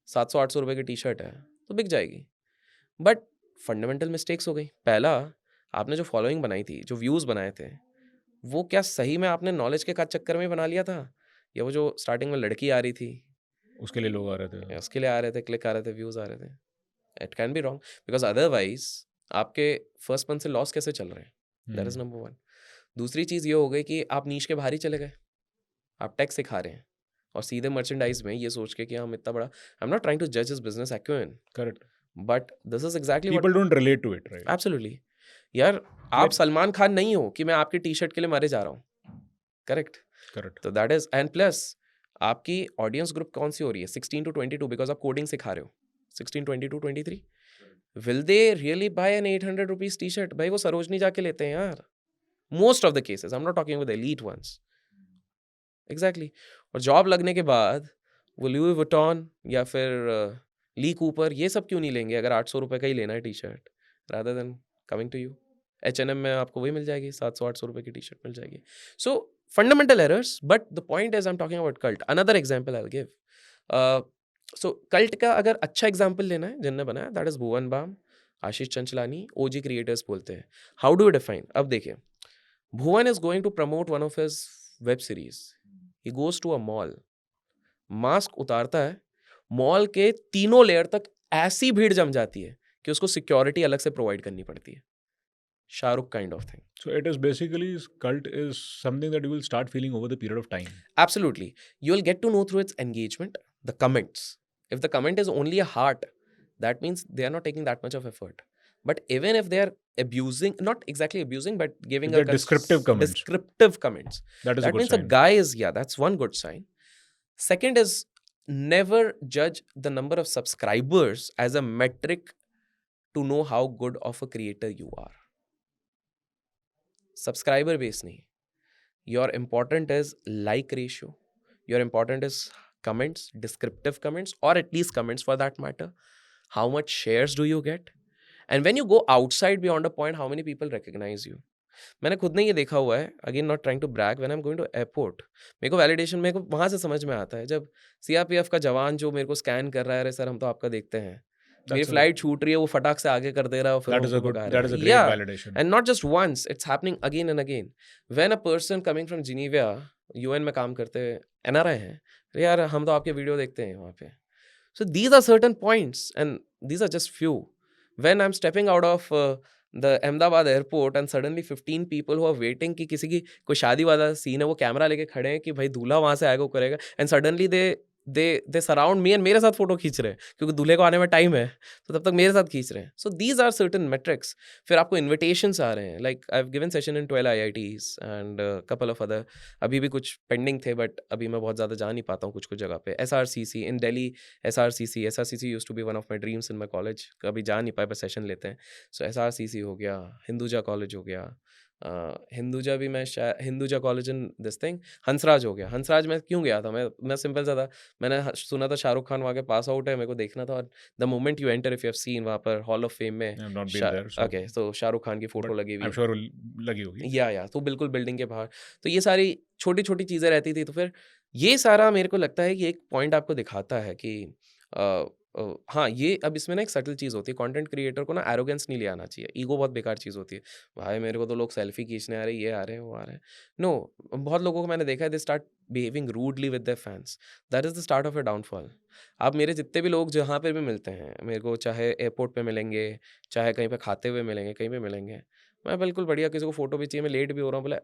700-800 रुपए की टी शर्ट है तो बिक जाएगी, बट फंडामेंटल मिस्टेक्स हो गई। पहला, आपने जो फॉलोइंग बनाई थी, जो व्यूज़ बनाए थे, वो क्या सही में आपने नॉलेज के चक्कर में बना लिया था, या वो जो स्टार्टिंग में लड़की आ रही थी उसके लिए लोग आ रहे थे। उसके लिए आ रहे थे, क्लिक आ रहे थे, व्यूज़ आ रहे थे? It can be wrong, because otherwise आपके फर्स्ट मंथ से लॉस कैसे चल रहे हैं? That is number one. दूसरी चीज़ ये हो गई कि आप नीश के बाहर ही चले गए, आप टेक सिखा रहे हैं और सीधे मर्चेंडाइज में ये सोच के कि हम इतना बड़ा, I am not trying to जज his business acumen, correct. But this is exactly people don't relate to it, right? Absolutely. यार आप सलमान खान नहीं हो कि मैं आपकी टी शर्ट के लिए मारे जा रहा हूँ, करेक्ट। करेक्ट। तो दैट इज, एंड प्लस आपकी ऑडियंस ग्रुप कौन सी हो रही है? 16 to 22, बिकॉज आप कोडिंग सिखा रहे हो। 16, 22, 23, will they really buy an 800 rupees T shirt? भाई वो सरोजनी जाके लेते हैं यार, most of the cases, I am not talking with elite ones, exactly. और जॉब लगने के बाद वो लुई वुइटन या फिर ली कूपर ये सब क्यों नहीं लेंगे अगर 800 रुपये का ही लेना है T shirt, rather than coming to you? H&M में आपको वही मिल जाएगी, 700-800 रुपये की टी शर्ट मिल जाएगी। So fundamental errors, but the point is I am talking about cult. Another example I will give, so cult का अगर अच्छा एग्जाम्पल लेना है जिनने बनाया, that is Bhuvan Bam, Ashish Chanchlani, OG creators बोलते हैं. How do you define? अब देखिए, Bhuvan is going to promote one of his web series. He goes to a mall, mask उतारता है, मॉल के तीनों लेयर तक ऐसी भीड़ जम जाती है कि उसको सिक्योरिटी अलग से प्रोवाइड करनी पड़ती है. Shahrukh kind of thing. So it is basically, cult is something that you will start feeling over the period of time. Absolutely. You'll get to know through its engagement, the comments. If the comment is only a heart, that means they are not taking that much of effort. But even if they are abusing, not exactly abusing, but giving They're descriptive comments. descriptive comments, That is a that good means a sign. guy is, yeah, that's one good sign. Second is, never judge the number of subscribers as a metric to know how good of a creator you are. Subscriber base nahi. Your important is like ratio. Your important is comments, descriptive comments, or at least comments for that matter. How much shares do you get? And when you go outside beyond a point, how many people recognize you? मैंने खुद ने ये देखा हुआ है, again not trying to brag, when I am going to airport, मेरे को validation मेरे को वहाँ से समझ में आता है जब सीआरपीएफ का जवान जो मेरे को स्कैन कर रहा है, अरे सर हम तो आपका देखते हैं, मेरी That's a फ्लाइट छूट रही है, वो फटाक से आगे कर दे रहा है और फिर that is हमको a good भगा that रहा is a है. great या validation. And not just once, it's happening again and again. When a person coming from Geneva, UN में काम करते हुए एनआरआई हैं, अरे यार हम तो आपके वीडियो देखते हैं वहाँ पे. So these are certain points, and these are just few. When I'm stepping out of the Ahmedabad airport and suddenly 15 people who are waiting कि किसी की कोई शादी वाला सीन है, वो कैमरा लेके खड़े हैं कि भाई दूल्हा वहाँ से आएगा, वो करेगा, and suddenly they surround me and मेरे साथ फोटो खींच रहे हैं क्योंकि दूल्हे को आने में टाइम है, तो तब तक मेरे साथ खींच रहे हैं. So these are certain metrics. फिर आपको इन्विटेशंस आ रहे हैं, like I've given session in 12 IITs and couple of other, अभी भी कुछ पेंडिंग थे बट अभी मैं बहुत ज़्यादा जा नहीं पाता हूँ कुछ कुछ जगह पे. SRCC in Delhi, SRCC used to be one of my dreams in my college. कभी जा नहीं पाए पर सेशन लेते हैं. So SRCC हो गया, हिंदुजा कॉलेज हो गया, हिंदुजा भी मैं Hinduja college in this thing, Hansraj हो गया. हंसराज में क्यों गया था, मैं सिंपल सा था, मैंने सुना था शाहरुख खान वहाँ के पास आउट है, मेरे को देखना था. और the moment you enter, if you have seen वहाँ पर हॉल ऑफ फेम में I have not been there, so okay, तो शाहरुख खान की फोटो but लगी हुई I'm sure लगी होगी. या तो बिल्कुल बिल्डिंग के बाहर. तो ये सारी छोटी छोटी चीज़ें रहती थी. तो फिर ये सारा मेरे को लगता है कि एक पॉइंट आपको दिखाता है कि हाँ, ये अब इसमें ना एक सटल चीज़ होती है. कंटेंट क्रिएटर को ना एरोगेंस नहीं ले आना चाहिए. ईगो बहुत बेकार चीज़ होती है. भाई मेरे को तो लोग सेल्फी खींचने आ रहे हैं, ये आ रहे हैं, वो आ रहे हैं. नो, बहुत लोगों को मैंने देखा है, they start behaving rudely with their fans. That is the start of A downfall. आप मेरे जितने भी लोग जहाँ पे भी मिलते हैं, मेरे को चाहे एयरपोर्ट पे मिलेंगे, चाहे कहीं पे खाते हुए मिलेंगे, कहीं पे मिलेंगे, मैं बिल्कुल बढ़िया, किसी को फ़ोटो भी चाहिए, मैं लेट भी हो रहा हूँ, बोले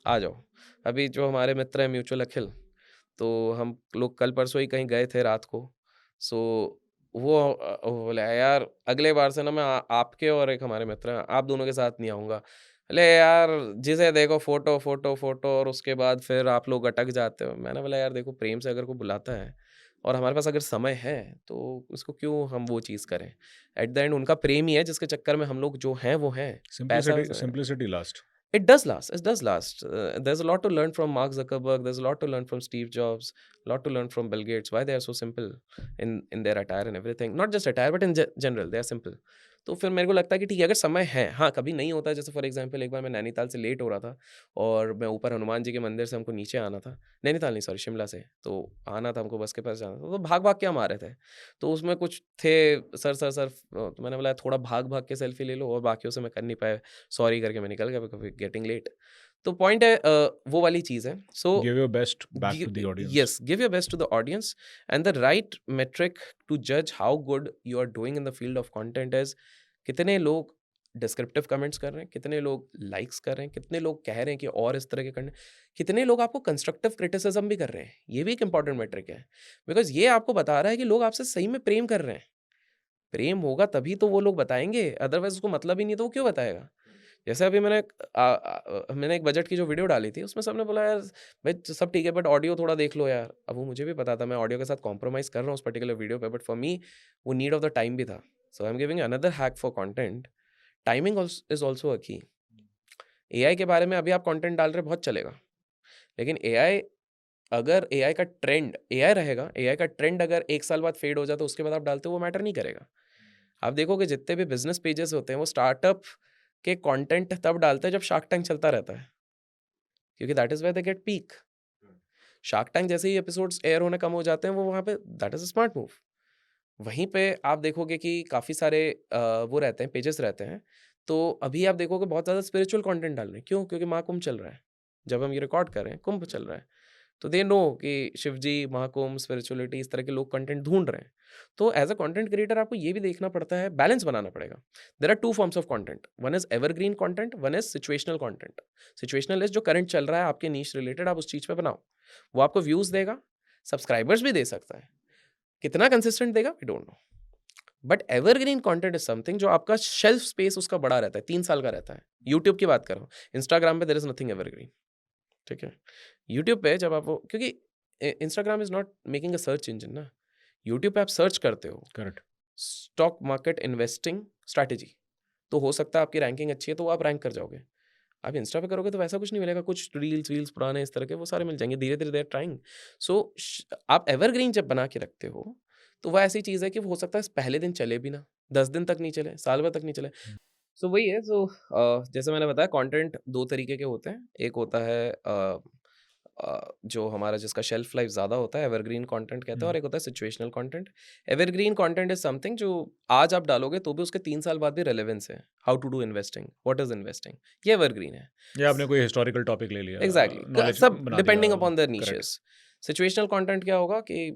आ जाओ. अभी जो हमारे मित्र हैं म्यूचुअल अखिल, तो हम लोग कल परसों ही कहीं गए थे रात को. सो वो बोला यार अगले बार से ना मैं आपके और एक हमारे मित्र हैं, आप दोनों के साथ नहीं आऊँगा. अरे यार जिसे देखो फ़ोटो, फ़ोटो, फ़ोटो, और उसके बाद फिर आप लोग अटक जाते हो. मैंने बोला यार देखो, प्रेम से अगर कोई बुलाता है और हमारे पास अगर समय है तो उसको क्यों हम वो चीज़ करें. एट द एंड उनका प्रेम ही है जिसके चक्कर में हम लोग जो हैं वो हैं. पैसा Simplicity last. it does last. It does last. There's a lot to learn from Mark Zuckerberg. There's a lot to learn from Steve Jobs. A lot to learn from Bill Gates. Why they are so simple in their attire and everything. Not just attire, but in general, they are simple. तो फिर मेरे को लगता है कि ठीक है, अगर समय है, हाँ कभी नहीं होता है. जैसे फॉर एग्जांपल एक बार मैं नैनीताल से लेट हो रहा था और मैं ऊपर हनुमान जी के मंदिर से हमको नीचे आना था, नैनीताल नहीं सॉरी शिमला से, तो आना था हमको, बस के पास जाना था, तो भाग भाग के हम आ रहे थे. तो उसमें कुछ थे सर तो मैंने बोला थोड़ा भाग भाग के सेल्फी ले लो, और बाकियों से मैं कर नहीं पाया, सॉरी करके मैं निकल गया, गेटिंग लेट. तो पॉइंट है वो वाली चीज़ है. सो Give your best back to the audience. yes, give your best to the audience, and the right metric to judge how good you are doing in the field of content is कितने लोग descriptive comments कर रहे हैं, कितने लोग likes कर रहे हैं, कितने लोग कह रहे हैं कि और इस तरह के करने, कितने लोग आपको कंस्ट्रक्टिव क्रिटिसिज्म भी कर रहे हैं. ये भी एक इंपॉर्टेंट मेट्रिक है, बिकॉज ये आपको बता रहा है कि लोग आपसे सही में प्रेम कर रहे हैं. प्रेम होगा तभी तो वो लोग बताएंगे, अदरवाइज उसको मतलब ही नहीं तो वो क्यों बताएगा. जैसे अभी मैंने एक बजट की जो वीडियो डाली थी, उसमें सबने बोला यार भाई सब ठीक है बट ऑडियो थोड़ा देख लो यार. अब वो मुझे भी पता था, मैं ऑडियो के साथ कॉम्प्रोमाइज़ कर रहा हूँ उस पर्टिकुलर वीडियो पे, बट फॉर मी वो नीड ऑफ द टाइम भी था. So I am giving another hack for content. Timing is also a key. AI के बारे में अभी आप कंटेंट डाल रहे बहुत चलेगा, लेकिन अगर एआई का ट्रेंड एआई रहेगा, एआई का ट्रेंड अगर 1 साल बाद फेड हो जाए तो उसके बाद आप डालते हो वो मैटर नहीं करेगा. आप देखोगे जितने भी बिजनेस पेजेस होते हैं वो स्टार्टअप के कंटेंट तब डालते हैं जब शार्क टैंक चलता रहता है, क्योंकि that is where they get peak. Shark Tank जैसे ही एपिसोड्स एयर होने कम हो जाते हैं, वो वहाँ पे, that is a smart move. वहीं पे आप देखोगे कि काफ़ी सारे वो रहते हैं, पेजेस रहते हैं। तो अभी आप देखोगे बहुत ज़्यादा स्पिरिचुअल कंटेंट डाल रहे हैं। क्यों? क्योंकि महाकुंभ चल रहा है। जब हम ये रिकॉर्ड कर रहे हैं, कुंभ चल रहा है। तो दे नो कि शिव जी, महाकुंभ, स्पिरिचुअलिटी, इस तरह के लोग कंटेंट ढूँढ रहे हैं। तो एज़ अ कंटेंट क्रिएटर आपको ये भी देखना पड़ता है, बैलेंस बनाना पड़ेगा। There are 2 forms of content, one is evergreen content, one is situational content. Situational is जो करंट चल रहा है, आपके नीश रिलेटेड, आप उस चीज़ पे बनाओ। वो आपको व्यूज़ देगा, सब्सक्राइबर्स भी दे सकता है। कितना कंसिस्टेंट देगा, we don't know. But evergreen content is something जो आपका शेल्फ स्पेस उसका बड़ा रहता है, 3 साल का रहता है। यूट्यूब की बात कर रहा हूँ, इंस्टाग्राम पे देयर इज नथिंग एवरग्रीन। ठीक है, यूट्यूब पे जब आप वो, क्योंकि Instagram is not making a search engine ना। यूट्यूब पे आप सर्च करते हो correct. Stock market investing strategy, तो हो सकता है आपकी रैंकिंग अच्छी है तो आप रैंक कर जाओगे। आप इंस्टा पे करोगे तो वैसा कुछ नहीं मिलेगा, कुछ रील्स वील्स पुराने इस तरह के वो सारे मिल जाएंगे, धीरे धीरे देर ट्राइंग। सो आप एवरग्रीन जब बना के रखते हो तो वह ऐसी चीज़ है कि वो हो सकता है पहले दिन चले भी ना, 10 दिन तक नहीं चले, साल भर तक नहीं चले। हुँ। सो वही है। सो जैसे मैंने बताया, कंटेंट 2 तरीके के होते हैं। एक होता है जो हमारा जिसका शेल्फ लाइफ ज़्यादा होता है, एवरग्रीन कंटेंट कहते हैं, और हुँ। एक होता है situational content. Evergreen content is something जो आज आप डालोगे तो भी उसके 3 साल बाद भी रेलेवेंस है। How to do investing, what is investing, ये एवरग्रीन है। या आपने कोई हिस्टोरिकल टॉपिक ले लिया, एग्ज़ैक्टली, नॉलेज सब बना दिया। Depending upon their correct. Niches. Situational content क्या होगा कि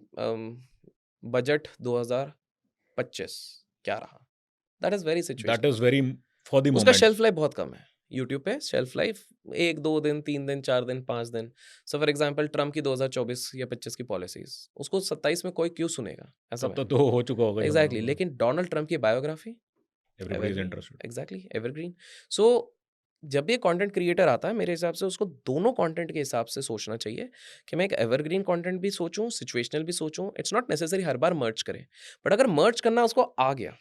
बजट 2025 क्या रहा? That is very that situational. Is very for the उसका मोमेंट। शेल्फ लाइफ बहुत कम है। यूट्यूब पे शेल्फ लाइफ 1, 2 दिन, 3 दिन, 4 दिन, 5 दिन। सो फॉर एग्ज़ाम्पल ट्रम्प की 2024 या 25 की पॉलिसीज़, उसको 27 में कोई क्यों सुनेगा? ऐसा तब है। तक तो हो चुका होगा ही होना एग्ज़ैक्टली, होगा। लेकिन डोनाल्ड ट्रम्प की biography everybody is evergreen, interested. Exactly evergreen. So जब भी एक कंटेंट क्रिएटर आता है, मेरे हिसाब से उसको दोनों कंटेंट के हिसाब से सोचना चाहिए कि मैं एक एवरग्रीन कंटेंट भी सोचूं, सिचुएशनल भी सोचूं। इट्स नॉट नेसेसरी हर बार मर्ज करें, बट अगर मर्ज करना उसको आ गया,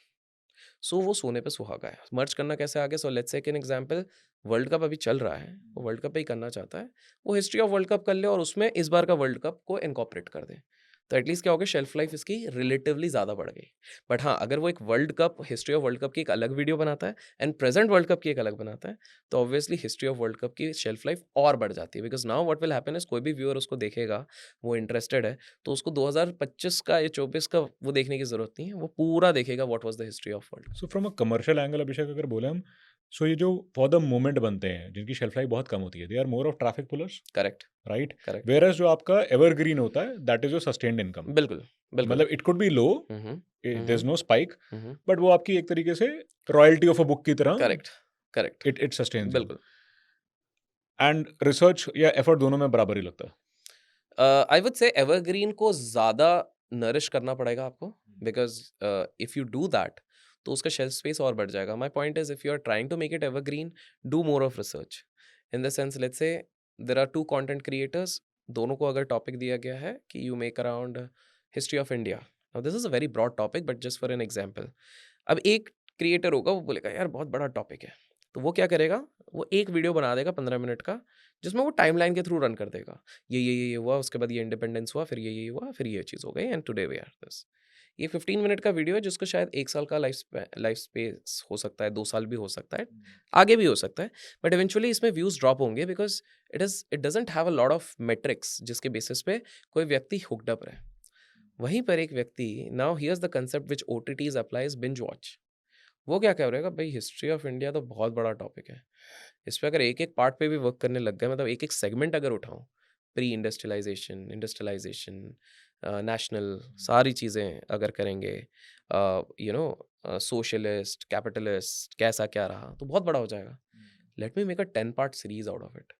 सो वो सोने पे सुहागा है। मर्ज करना कैसे आ गया? So let's take an example, World Cup अभी चल रहा है, वो वर्ल्ड कप पे ही करना चाहता है, वो हिस्ट्री ऑफ वर्ल्ड कप कर ले और उसमें इस बार का वर्ल्ड कप को इनकॉर्पोरेट कर दे। तो एटलीस्ट क्या हो गया, शेल्फ लाइफ इसकी रिलेटिवली ज़्यादा बढ़ गई। बट हाँ, अगर वो एक world cup, history of world cup की एक अलग वीडियो बनाता है एंड प्रेजेंट वर्ल्ड कप की एक अलग बनाता है, तो obviously history of world cup की शेल्फ लाइफ और बढ़ जाती है। Because now what will happen is, कोई भी व्यूअर उसको देखेगा, वो इंटरेस्टेड है, तो उसको 2025 का या 24 का वो देखने की जरूरत नहीं है, वो पूरा देखेगा what was the history of world. So from a commercial angle Abhishek अगर बोले हम, सो ये जो फॉर द मोमेंट बनते हैं जिनकी शेल्फ लाइफ बहुत कम होती है, they are more of traffic pullers, correct, right? Correct. Whereas जो आपका एवरग्रीन होता है that is your sustained income. बिल्कुल, बिल्कुल। मतलब it could be low, hmm, hmm. Hmm, there is hmm. No spike, hmm, hmm. But वो आपकी एक तरीके से रॉयल्टी ऑफ अ बुक की तरह correct, correct. It sustains you. बिल्कुल। एंड रिसर्च या एफर्ट दोनों में बराबर ही लगता है। आई वुड से एवरग्रीन को ज़्यादा नरिश करना पड़ेगा आपको, because if you do that तो उसका शेल्फ स्पेस और बढ़ जाएगा। My point is, if you are trying to make it evergreen, do more of research. In the sense, let's say there are 2 content creators, दोनों को अगर topic दिया गया है कि you make around history of India. Now this is a very broad topic, but just for an example. अब एक creator होगा, वो बोलेगा यार बहुत बड़ा टॉपिक है। तो वो क्या करेगा, वो एक वीडियो बना देगा 15 मिनट का, जिसमें वो टाइमलाइन के थ्रू रन कर देगा। ये हुआ, उसके बाद ये इंडिपेंडेंस हुआ, फिर ये हुआ, फिर ये चीज़ हो गई, and today we are this. ये 15 मिनट का वीडियो है जिसको शायद 1 साल का लाइफ स्पेस हो सकता है, 2 साल भी हो सकता है, आगे भी हो सकता है। बट इवेंचुअली इसमें व्यूज़ ड्रॉप होंगे, because it doesn't have a lot of matrix जिसके बेसिस पे कोई व्यक्ति हुक्ड अप रहे। वहीं पर एक व्यक्ति, now here's the concept which OTTs applies, binge watch. वो क्या करेगा भाई, हिस्ट्री ऑफ इंडिया तो बहुत बड़ा टॉपिक है। इस पे अगर एक-एक पार्ट पे भी वर्क करने लग गए, मतलब एक-एक सेगमेंट अगर उठाऊँ, प्री इंडस्ट्रियलाइज़ेशन, इंडस्ट्रियलाइज़ेशन, नेशनल, सारी चीज़ें अगर करेंगे, यू नो सोशलिस्ट, कैपिटलिस्ट, कैसा क्या रहा, तो बहुत बड़ा हो जाएगा। Let me make a 10 part series out of it.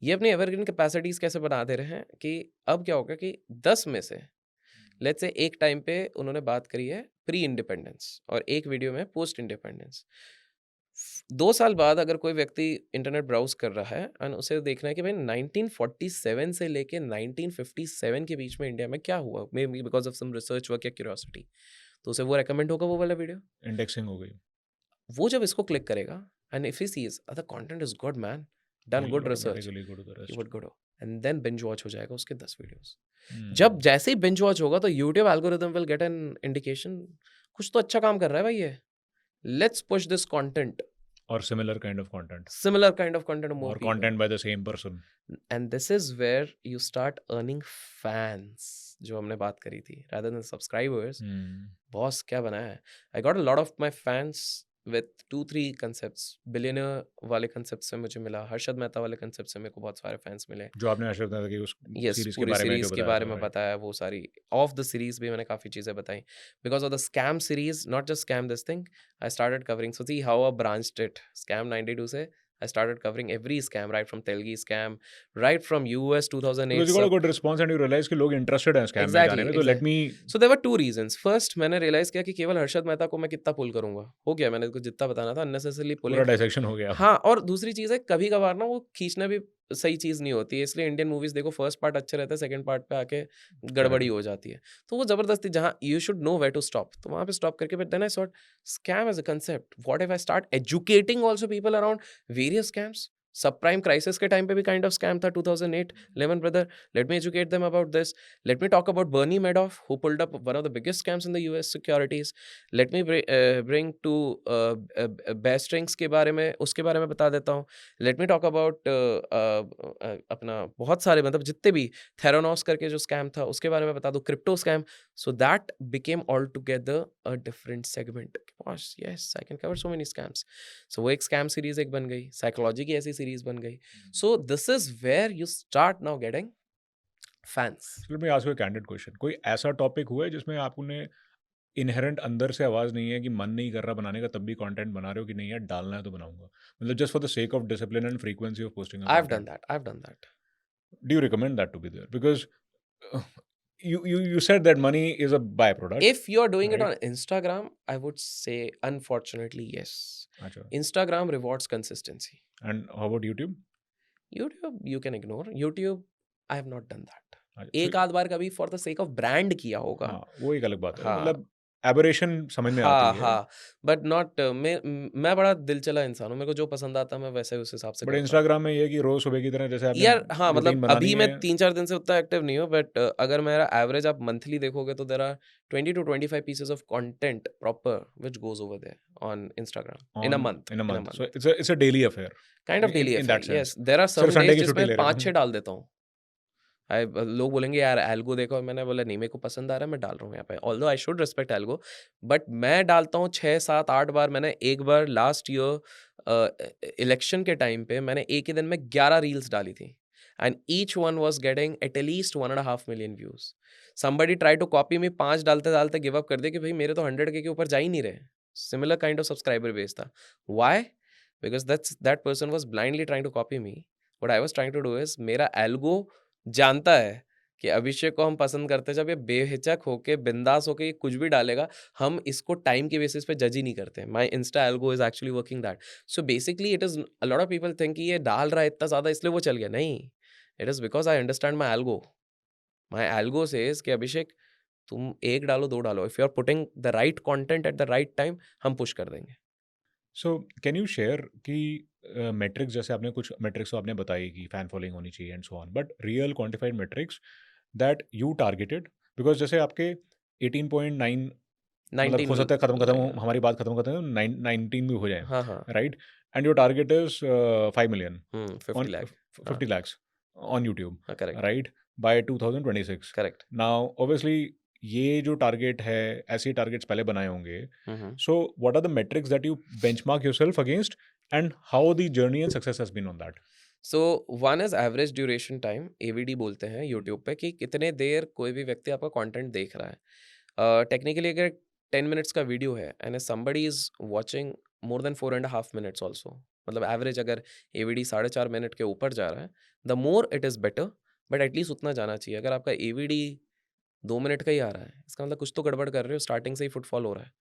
ये अपनी एवरग्रीन कैपेसिटीज़ कैसे बना दे रहे हैं कि अब क्या होगा कि 10 में से लेट्स से एक टाइम पे उन्होंने बात करी है प्री इंडिपेंडेंस और एक वीडियो में पोस्ट इंडिपेंडेंस। 2 साल बाद अगर कोई व्यक्ति इंटरनेट ब्राउज कर रहा है एंड उसे देखना है कि भाई 1947 से लेके 1957 के बीच में इंडिया में क्या हुआ, maybe because of some research work या क्यूरियोसिटी, तो उसे वो रेकमेंड होगा वो वाला वीडियो। इंडेक्सिंग हो गई। वो जब इसको क्लिक करेगा and if he sees the content is good man, done He'll good research, automatically go to the ही rest. Would go and then binge watch हो जाएगा उसके 10 वीडियोस। जब Hmm. जैसे ही बिंज वॉच होगा तो YouTube algorithm will get an indication, कुछ तो अच्छा काम कर रहा है भाई ये, let's push this content or similar kind of content, Similar kind of content to more or people. content by the same person. And this is where you start earning fans, जो हमने बात करी थी, rather than subscribers. बॉस क्या बनाया है. I got a lot of my fans with 2-3 concepts. Billionaire वाले concept से मुझे मिला, हर्षद मेहता वाले concept से मेरे को बहुत सारे fans मिले. जो आपने हर्षद मेहता की उस यस, सीरीज के पूरी बारे में सीरीज जो के बताया बारे था, में right? बताया, वो सारी ऑफ द सीरीज भी मैंने काफ़ी चीज़ें बताई. Because of the scam series, not just scam this thing, I started covering. So see how a branched it. Scam 92 से I started covering every scam, right from Telgi scam, right from US 2008. Because you got a good response and you realize कि लोग interested हैं scam में जाने Exactly, में, तो let exactly. me. So there were two reasons. First, मैंने realize किया कि केवल हर्षद मेहता को मैं कितना पुल करूंगा. हो गया, मैंने कुछ जितना बताना था unnecessarily पूरा pulling. dissection हो गया. हाँ, और दूसरी चीज़ है, कभी कभार ना वो खींचना भी सही चीज़ नहीं होती है. इसलिए इंडियन मूवीज देखो, फर्स्ट पार्ट अच्छे रहते हैं, सेकंड पार्ट पे आके गड़बड़ी हो जाती है. तो वो जबरदस्ती, जहाँ you should know where to stop, तो वहाँ पे स्टॉप करके. But then I thought scam as a concept. What if I start educating also people around various scams. Subprime crisis के टाइम पे भी काइंड ऑफ स्कैम था 2008 Lehman brother. Let me educate them about this. Let me talk about Bernie Madoff, who pulled up one of the biggest scams in the US securities. Let me bring to best drinks के बारे में, उसके बारे में बता देता हूँ. Late me talk about अपना बहुत सारे, मतलब जितने भी थेरानोस करके जो स्कैम था उसके बारे में बता दो, crypto scam. So that became all together a different segment. Yes, I can cover so many scams. So वो एक स्कैम सीरीज एक बन गई, साइकोलॉजी की ऐसी सीरीज बन गई. So this is where you start now getting fans. Let me ask you a candid question. कोई ऐसा टॉपिक हुआ है जिसमें आपने इनहेरेंट अंदर से आवाज नहीं है कि मन नहीं कर रहा बनाने का, तब भी कंटेंट बना रहे हो कि नहीं यार डालना है तो बनाऊंगा, मतलब just for the sake of discipline and frequency of posting a I've done content? that. I've done that. Do you recommend that to be there? Because you said that money is a byproduct. If you're doing it right? on Instagram, I would say unfortunately yes. अच्छा. Instagram rewards consistency. And how about YouTube? YouTube you can ignore. YouTube I have not done that. अच्छा, एक आध बार कभी for the sake of brand किया होगा. हाँ, वो एक अलग बात है. हाँ. मतलब एबरेशन समझ में हाँ आती है. हाँ, बट नॉट. मैं बड़ा दिल चला इंसान हूँ, मेरे को जो पसंद आता है मैं वैसे उस हिसाब से बट करता हूँ. इंस्टाग्राम में ये है कि रोज सुबह की तरह जैसे आपने यार हाँ, रूटीन मतलब बनानी अभी मैं है. 3-4 दिन से उतना एक्टिव नहीं हूँ, बट अगर मेरा एवरेज आप मंथली देखोगे तो there are 20 to 25 pieces of content proper which goes over there on Instagram in a month. In a month. So it's a daily affair. Kind of daily in affair. that sense. Yes, there are some सिर्फ Sunday days की छुट्टी जिसमें ले रहे हो. 5-6 डाल देता हूँ. लोग बोलेंगे यार एल्गो देखो, मैंने बोला नहीं, मेरे को पसंद आ रहा है, मैं डाल रहा हूँ यहाँ पे. Although I should respect algo, but मैं डालता हूँ 6-7-8 बार. मैंने एक बार लास्ट ईयर इलेक्शन के टाइम पे मैंने एक ही दिन में 11 रील्स डाली थी, and each one was getting at least 1.5 million views. Somebody try to copy me, 5 डालते डालते गिव अप कर दे कि भाई मेरे तो 100K के ऊपर जा ही नहीं रहे. Similar kind of subscriber base था. Why? Because that person was blindly trying to copy me. What I was trying to do is, मेरा एल्गो जानता है कि अभिषेक को हम पसंद करते हैं, जब ये बेहिचक होके बिंदास होके कुछ भी डालेगा, हम इसको टाइम के बेसिस पे जज ही नहीं करते. My Insta algo is actually working that. So basically it is a lot of people think कि ये डाल रहा है इतना ज्यादा इसलिए वो चल गया. नहीं, it is because I understand my algo. My algo says कि अभिषेक तुम 1 डालो 2 डालो, if you are putting the right content at the right time, हम पुश कर देंगे. सो कैन यू शेयर कि मेट्रिक्स, जैसे आपने कुछ मेट्रिक्स तो आपने बताई कि फैन फॉलोइंग होनी चाहिए and so on, but real quantified matrix that you targeted, because जैसे आपके 18.9, मतलब हो सकता है हमारी बात खत्म करते हैं 19 भी हो जाए. हाँ हाँ, right. And your target is 5 million 50 lakh. 50 lakhs on YouTube. Correct right, by 2026. Correct. Now obviously ये जो टारगेट है, ऐसे टारगेट्स पहले बनाए होंगे. So what are the metrics that you benchmark yourself against, and how the journey and success has been on that? So one is average duration time, AVD बोलते हैं YouTube पे, कि कितने देर कोई भी व्यक्ति आपका कंटेंट देख रहा है. टेक्निकली अगर 10 minutes का वीडियो है and somebody is watching more than 4.5 minutes also, मतलब एवरेज अगर AVD 4.5 minute के ऊपर जा रहा है, the more it is better, but at least उतना जाना चाहिए. अगर आपका AVD 2 minute का ही आ रहा है, इसका मतलब कुछ तो गड़बड़ कर रहे हो, स्टार्टिंग से ही फुटफॉल हो रहा है.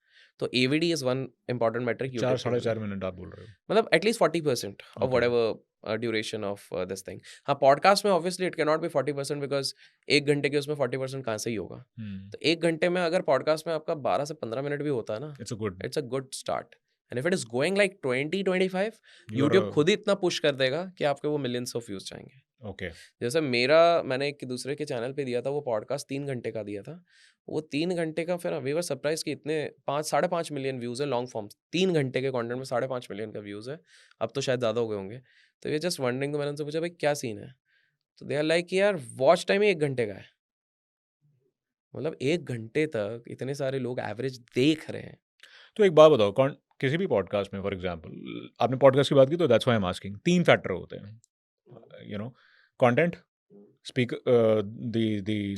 तो AVD is one important metric. 4-4.5 minute आप बोल रहे हो. मतलब at least 40% of Okay. Whatever duration of this thing. हाँ, पॉडकास्ट में obviously it can not be 40% because 1 घंटे के उसमें 40% कहाँ से ही होगा. तो 1 घंटे में अगर पॉडकास्ट में आपका 12 से 15 मिनट भी होता है ना, It's a good start. And if it is going like 20-25, You're YouTube a- खुद ही इतना पुश कर देगा कि आपके वो मिलियंस ऑफ व्यूज जाएंगे. ओके। जैसे मेरा मैंने एक दूसरे के चैनल पे दिया था, वो पॉडकास्ट 3 घंटे का दिया था। वो 3 घंटे का, फिर वी वर सरप्राइज़ कि इतने 5 साढ़े 5 मिलियन व्यूज़ है लॉन्ग फॉर्म। 3 घंटे के कंटेंट में 5.5 मिलियन का व्यूज़ है। अब तो शायद ज़्यादा हो गए होंगे। तो वी आर जस्ट वंडरिंग, तो मैंने उनसे पूछा, भाई क्या सीन है? तो दे आर लाइक कि यार वॉच टाइम ही 1 घंटे का है। मतलब 1 घंटे तक इतने सारे लोग एवरेज देख रहे हैं। तो एक बात बताओ, कौन किसी भी पॉडकास्ट में फॉर एग्जांपल आपने पॉडकास्ट की बात की तो that's why I am asking, 3 factor होते हैं, you know, content, speaker,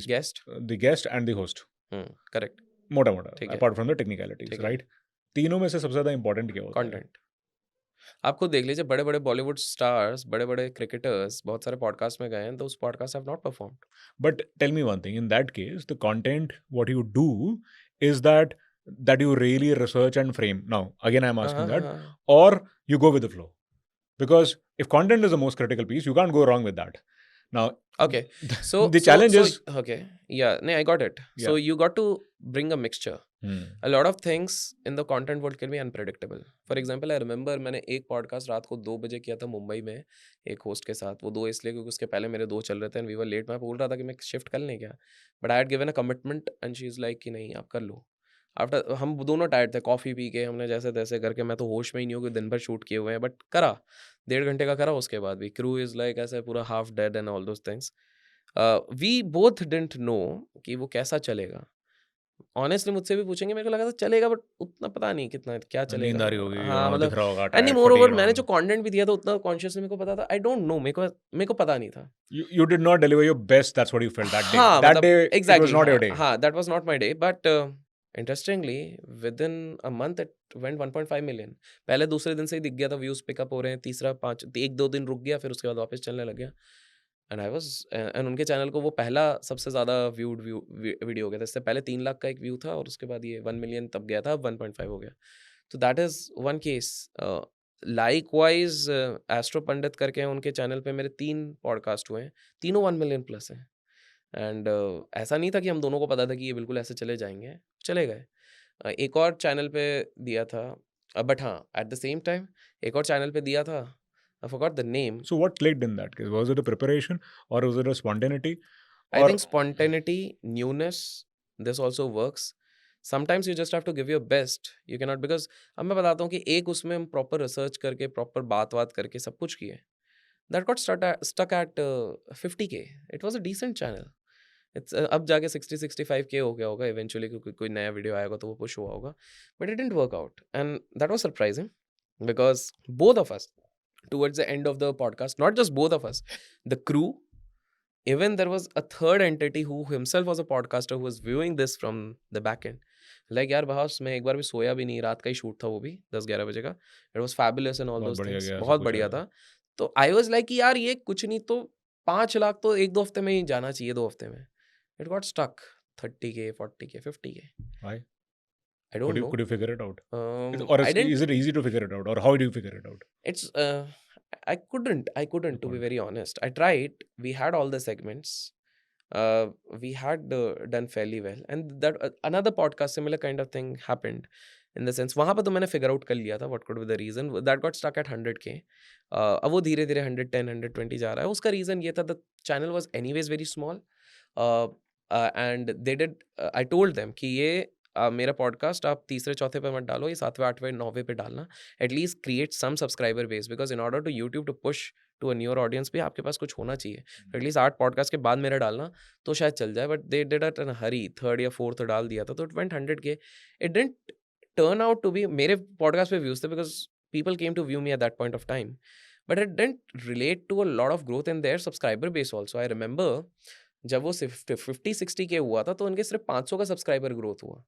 guest. The guest and the host, correct. मोटा-मोटा ठीक है, अपार्ट फ्रॉम द टेक्निकलिटीज, ठीक है। राइट? तीनों में से सबसे ज़्यादा इंपॉर्टेंट क्या होता है? कंटेंट। आप खुद देख लीजिए, बड़े-बड़े बॉलीवुड स्टार्स, बड़े-बड़े क्रिकेटर्स बहुत सारे पॉडकास्ट में गए हैं, those podcasts have not performed. But tell me one thing, in that case, the content, what you do is that you really research and frame. Now, again, I'm हाँ, asking हाँ, हाँ, that, हाँ। or you go with the flow. Because if content is the most critical piece, you can't go wrong with that. Now, Okay. So the so challenge so is, okay. Yeah, no, I got it. So yeah. you got to bring a mixture. Hmm. A lot of things in the content world can be unpredictable. For example, I remember मैंने एक podcast रात को 2 बजे किया था मुंबई में एक host के साथ। वो 2 इसलिए क्योंकि उसके पहले मेरे 2 चल रहे थे एंड वी वर लेट। मैं बोल रहा था कि मैं शिफ्ट कर लें क्या? But I had given a commitment and she is like कि नहीं आप कर लो। आफ्टर हम दोनों टायर्ड थे, कॉफ़ी पी के हमने जैसे-तैसे करके, मैं तो होश में ही नहीं हूँ कि दिन भर शूट किए हुए हैं, बट करा। 1.5 घंटे का करा, उसके बाद भी क्रू इज़ लाइक ऐसे पूरा half dead and all those things. We both didn't know कि वो कैसा चलेगा। ऑनेस्टली मुझसे भी पूछेंगे, मेरे को लगा था चलेगा, बट उतना पता नहीं कितना क्या नींद चलेगा। आ रही होगी, हाँ, दिख मतलब रहा होगा, and tired, more over fatigue मैंने होगा. जो कंटेंट भी दिया था उतना कॉन्शियसली मेरे को पता था। आई डोंट नो, मेरे को पता नहीं था। You did not deliver your best, that's what you felt that day. हाँ, That मतलब day, it was exactly not your हाँ, day. हाँ, that was not my day, but interestingly within a month it went 1.5 million. पहले दूसरे दिन से ही दिख गया था व्यूज़ पिकअप हो रहे हैं, तीसरा 5 1-2 दिन रुक गया, फिर उसके बाद वापस चलने लग गया। एंड आई वाज़ एंड उनके चैनल को वो पहला सबसे ज़्यादा व्यूड वीडियो हो गया था। इससे पहले 3 लाख का एक व्यू था और उसके बाद ये 1 मिलियन तब गया था, अब 1.5 हो गया। तो that is one case. Likewise astro pandit करके हैं, उनके चैनल पे मेरे 3 पॉडकास्ट हुए हैं, तीनों 1 मिलियन प्लस हैं। एंड ऐसा नहीं था कि हम दोनों को पता था कि ये बिल्कुल ऐसे चले जाएँगे, चले गए। एक और चैनल पे दिया था, बट हाँ, एट द सेम टाइम एक और चैनल पे दिया था, I forgot the name. So what clicked in that case? Was it a preparation or was it a spontaneity? I Or think spontaneity, newness, this also works. Sometimes you just have to give your best. You cannot, because अब मैं बताता हूँ कि एक उसमें हम proper research करके proper बात करके सब कुछ किए। That got stuck at 50K. It was a decent channel. It's अब जाके 60-65K हो गया होगा इवेंचुअली, क्योंकि कोई नया वीडियो आएगा तो वो पुश हुआ होगा। But it didn't work out, and that was surprising because both of us, towards the end of the podcast, not just both of us, the crew. Even there was a third entity who himself was a podcaster who was viewing this from the back end. Like यार boss, मैं एक बार भी सोया भी नहीं, रात का ही shoot था वो भी 10-11 बजे का। It was fabulous and all बहुत those बढ़िया things, गया सब बहुत कुछ बढ़िया आया. था। तो आई वाज लाइक कि यार ये कुछ नहीं तो 5 लाख तो 1-2 हफ्ते में ही जाना चाहिए, 2 हफ्ते में। It got stuck 30K, 40K, 50K. Why? I don't know. Could you figure it out? Or I didn't. is it easy to figure it out? Or how do you figure it out? It's I couldn't, to be Point. very honest. I tried. We had all the segments. We had done fairly well, and that another podcast similar kind of thing happened. In the sense, वहाँ पे तो मैंने figure out कर लिया था what could be the reason that got stuck at 100K. अब वो धीरे धीरे 110, 120 जा रहा है। उसका reason ये था, the channel was anyways very small, and they did. I told them कि ये मेरा पॉडकास्ट आप तीसरे चौथे पे मत डालो, ये 7वें 8वें 9वें पे डालना। At least create some subscriber base, because in order to YouTube to push to a newer audience भी आपके पास कुछ होना चाहिए। एटलीस्ट 8 पॉडकास्ट के बाद मेरा डालना तो शायद चल जाए। But they did it in hurry, third या फोर्थ डाल दिया था तो it went 100K। It didn't turn out to be, मेरे पॉडकास्ट पे व्यूज थे because people came to view me at that point of time, but it didn't relate to a lot of growth in their subscriber base also. I remember जब वो 50-60K हुआ था तो उनके सिर्फ 500 का सब्सक्राइबर ग्रोथ हुआ,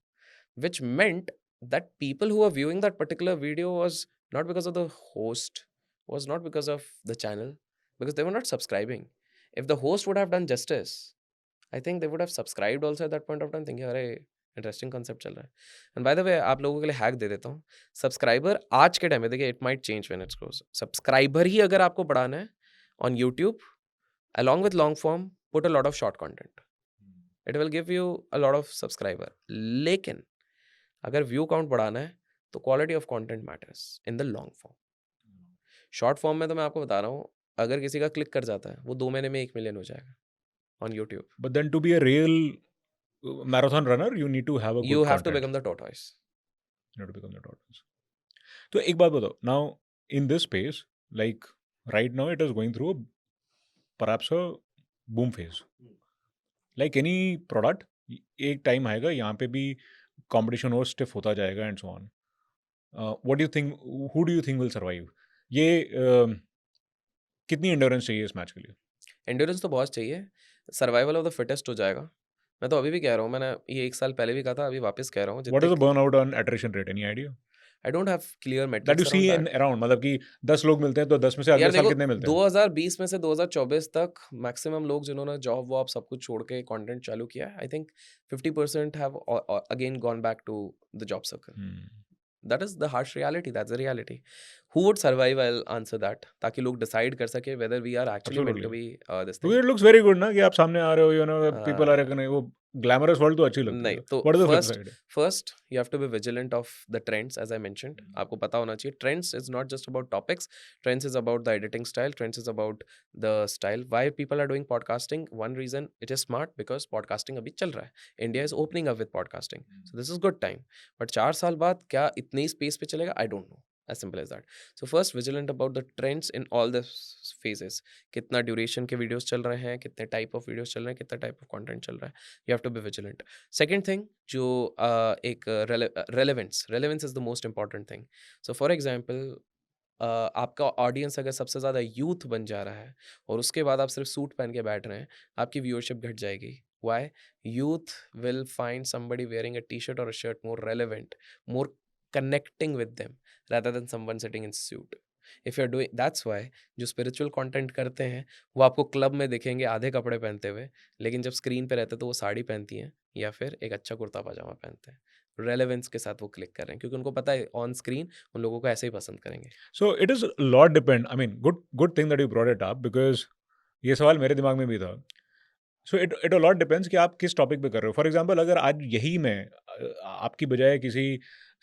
which meant that people who were viewing that particular video was not because of the host, was not because of the channel, because they were not subscribing. If the host would have done justice, I think they would have subscribed also at that point of time, thinking अरे interesting concept चल रहा है। And bye the वे आप लोगों के लिए hack दे देता हूँ, सब्सक्राइबर आज के टाइम में देखिए, it might change when it's grows. Subscriber ही अगर आपको बढ़ाना है on YouTube along with long form, put a lot of short content. It will give you a lot of subscriber. लेकिन अगर व्यू काउंट बढ़ाना है तो quality of content matters in the long form. Short form में तो मैं आपको बता रहा हूँ, अगर किसी का क्लिक कर जाता है वो 2 महीने में 1 मिलियन हो जाएगा on YouTube. But then to be a real marathon runner, you need to have a You good have to content. become the tortoise. You need to become the tortoise. तो एक बात बताओ, now in this space, like right now it is going through perhaps a boom phase. Like any product, एक time आएगा यहाँ पे भी competition और stiff होता जाएगा and so on. What do you think? Who do you think will survive? ये कितनी endurance चाहिए इस मैच के लिए? एंड्योरेंस तो बहुत चाहिए. सर्वाइवल ऑफ द फिटेस्ट हो जाएगा. मैं तो अभी भी कह रहा हूँ, मैंने ये 1 साल पहले भी कहा था, अभी वापस कह रहा हूँ. What is जितने the burnout and attrition rate? Any idea? I don't have clear That you matrix see around in that. around, मतलब कि 10 लोग मिलते हैं तो 10 में से यार अगले साल देखो, कितने मिलते हैं? 2020 में से 2024 तक मैक्सिमम लोग जिन्होंने जॉब वॉब सब कुछ छोड़ के कंटेंट चालू किया है, I think 50% have again gone back to the job circle. That is the harsh reality. That's the reality. Who would survive? I'll answer that. ताकि लोग decide कर सके whether we are actually meant to Absolutely. be this Because thing. it looks very good ना कि आप सामने आ रहे हो, you know, people are Uh, नहीं, वो glamorous world तो अच्छी लगती नहीं है. तो What is the flip first side? first you have to be vigilant of the trends, as I mentioned. आपको पता होना चाहिए trends is not just about topics. Trends is about the editing style. Trends is about the style. Why people are doing podcasting? One reason it is smart because podcasting अभी चल रहा है. India is opening up with podcasting, so this is good time. But 4 साल बाद क्या इतनी space पे चलेगा? I don't know. As simple as that. So first vigilant about the trends in all the phases. कितना ड्यूरेशन के videos चल रहे हैं, कितने टाइप ऑफ वीडियोस चल रहे हैं, कितना टाइप ऑफ कंटेंट चल रहा है. You have to be vigilant. Second thing जो एक relevance is the most important thing. So for example आपका ऑडियंस अगर सबसे ज़्यादा यूथ बन जा रहा है और उसके बाद आप सिर्फ सूट पहन के बैठ रहे हैं, आपकी व्यूअरशिप घट जाएगी. Why? Youth will find somebody wearing a T shirt और a shirt more relevant, more connecting with them rather than someone sitting in suit. If you're doing, that's why जो spiritual content करते हैं वो आपको club में दिखेंगे आधे कपड़े पहनते हुए, लेकिन जब स्क्रीन पे रहते तो वो साड़ी पहनती हैं या फिर एक अच्छा कुर्ता पजामा पहनते हैं. रेलेवेंस के साथ वो क्लिक कर रहे हैं क्योंकि उनको पता है ऑन स्क्रीन उन लोगों को ऐसे ही पसंद करेंगे. So it is a lot depend. I mean, good thing that you brought it up because ये सवाल मेरे दिमाग में भी था. So it a lot depends कि आप किस टॉपिक पे कर रहे हो. फॉर एग्जाम्पल अगर आज यही मैं आपकी बजाय किसी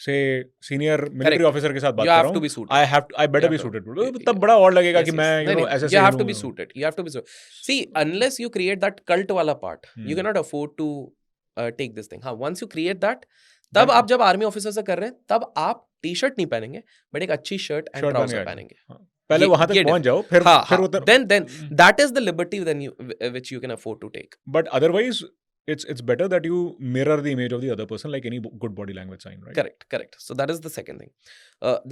से सीनियर मिलिट्री Correct. ऑफिसर के साथ बात You कर have रहा to हूँ, be suited. I You better have be to. Suited. तब बड़ा और लगेगा कि मैं नहीं, नहीं, ऐसे you से have to be हूँ. suited. You have to be suited. See, unless you create that cult वाला part, you cannot afford to take this thing. हाँ, once you create that, तब आप जब आर्मी ऑफिसर से कर रहे हैं, तब आप टी शर्ट नहीं पहनेंगे, बट एक अच्छी शर्ट एंड ट्राउजर पहनेंगे. पहले वहां तक पहुंच जाओ, फिर then that is the liberty which you can afford to take. But otherwise, it's better that you mirror the image of the other person, like any good body language sign, right? Correct. So that is the second thing.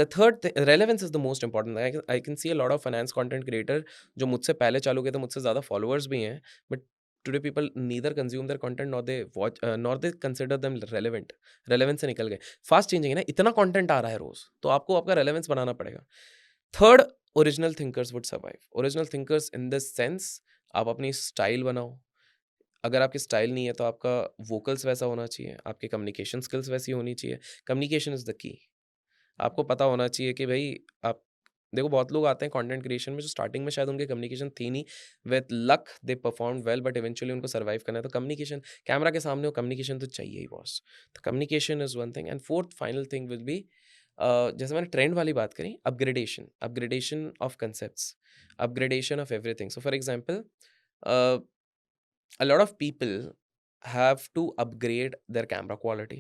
The third thing, relevance is the most important. I can see a lot of finance content creator जो मुझसे पहले चालू किए थे, मुझसे ज़्यादा followers भी हैं, but today people neither consume their content nor they watch nor they consider them relevant. Relevance से निकल गए. Fast changing है ना, इतना content आ रहा है रोज, तो आपको आपका relevance बनाना पड़ेगा. Third, original thinkers would survive. Original thinkers in this sense, आप अपनी स्टाइल बनाओ. अगर आपकी स्टाइल नहीं है तो आपका वोकल्स वैसा होना चाहिए, आपकी कम्युनिकेशन स्किल्स वैसी होनी चाहिए. Communication is the key. आपको पता होना चाहिए कि भाई आप देखो, बहुत लोग आते हैं कंटेंट क्रिएशन में जो स्टार्टिंग में शायद उनकी कम्युनिकेशन थी नहीं, with luck they perform well, but eventually उनको सर्वाइव करना है. तो कम्युनिकेशन, कैमरा के सामने हो, कम्युनिकेशन तो चाहिए ही बॉस. तो communication is one thing. And fourth final thing will be, जैसे मैंने ट्रेंड वाली बात करी, upgradation of concepts, upgradation of everything. So for example, a lot of people have to upgrade their camera quality,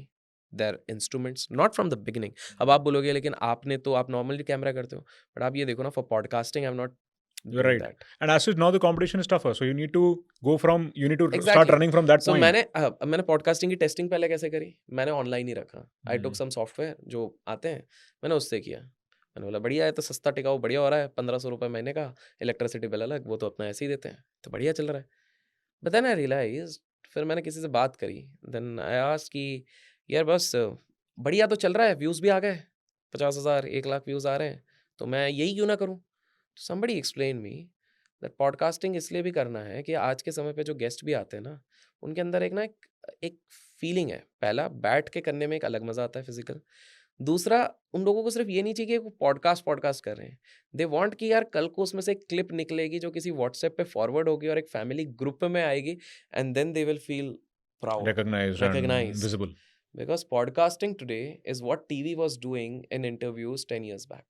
their instruments, not from the beginning. अब आप बोलोगे लेकिन आपने तो, आप normally कैमरा करते हो, but आप ये देखो ना, for podcasting I'm not You're doing right. that. And as such, now the competition is tougher, so you need to start Exactly. running from that So point. मैंने podcasting की testing पहले कैसे करी? मैंने online ही रखा. I took Hmm. some software जो आते हैं, मैंने उससे किया. मैंने बोला बढ़िया है, तो सस्ता टिकाऊ बढ़िया हो रहा है, 1500 रुपये महीने का, इलेक्ट्रिसिटी बिल अलग, वो तो अपना ऐसे ही देते हैं, तो बढ़िया चल रहा है. बट देन आई रियलाइज, फिर मैंने किसी से बात करी, देन आई आस्क्ड कि यार बस बढ़िया तो चल रहा है, व्यूज़ भी आ गए, 50,000 1,00,000 व्यूज़ आ रहे हैं, तो मैं यही क्यों ना करूँ. Somebody explain me that podcasting इसलिए भी करना है कि आज के समय पे जो गेस्ट भी आते हैं ना, उनके अंदर एक फीलिंग है. पहला, बैठ के करने में एक अलग मज़ा आता है फिजिकल. दूसरा, उन लोगों को सिर्फ ये नहीं चाहिए कि वो पॉडकास्ट कर रहे हैं. दे वांट कि यार कल को उसमें से एक क्लिप निकलेगी जो किसी व्हाट्सएप पे फॉरवर्ड होगी और एक फैमिली ग्रुप में आएगी, and then they will feel proud, Recognized and recognized. visible. Because podcasting today is what TV was doing in interviews 10 years back.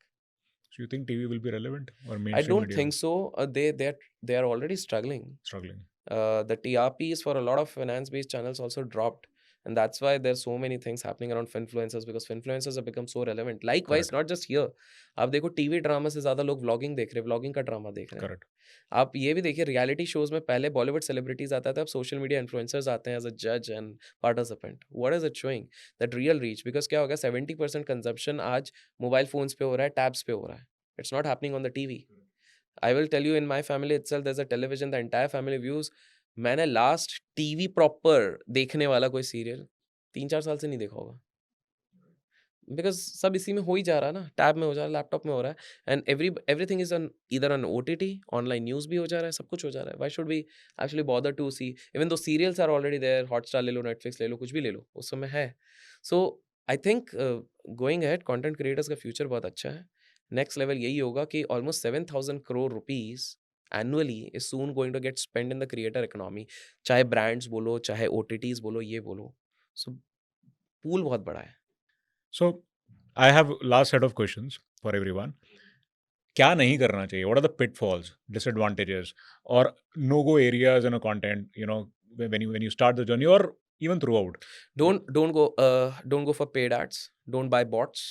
So you think TV will be relevant or I mainstream don't media think so. They are already struggling. struggling? The TRPs for a lot of finance-based channels also dropped, and that's why there's so many things happening around finfluencers, because finfluencers have become so relevant. Likewise, Correct. not just here. आप देखो TV drama से ज्यादा लोग vlogging देख रहे हैं, vlogging का drama देख रहे हैं. Correct. आप ये भी देखिए, रियलिटी शोज में पहले बॉलीवुड सेलिब्रिटीज आता था, अब सोशल मीडिया इन्फ्लुएंसर्स आते हैं एज अ जज and participant. What is it showing? That real reach. Because क्या होगा, 70% कंजप्शन आज मोबाइल फोन्स पे हो रहा है, टैब्स पे हो रहा है. It's not happening on the TV. I will tell you, in my family itself, there's a television, the entire family views. मैंने लास्ट टीवी प्रॉपर देखने वाला कोई सीरियल 3-4 साल से नहीं देखा होगा. बिकॉज सब इसी में हो ही जा रहा है ना, टैब में हो जा रहा है, लैपटॉप में हो रहा है, and everything is on either on OTT, online news भी हो जा रहा है, सब कुछ हो जा रहा है. Why should we actually bother to see? Even though serials are already there, Hotstar ले लो, नेटफ्लिक्स ले लो, कुछ भी ले लो, उस समय है. So I think going ahead content creators का फ्यूचर बहुत अच्छा है. नेक्स्ट लेवल यही होगा कि almost 7,000 crore rupees annually is soon going to get spend in the creator economy. चाहे ब्रांड्स बोलो, चाहे OTTs बोलो, ये बोलो. सो पूल बहुत बड़ा है. So I have last set of questions for everyone. क्या नहीं करना चाहिए? What are the pitfalls, disadvantages, or no-go areas in a content? When you start the journey, or even throughout. Don't go for paid ads. Don't buy bots.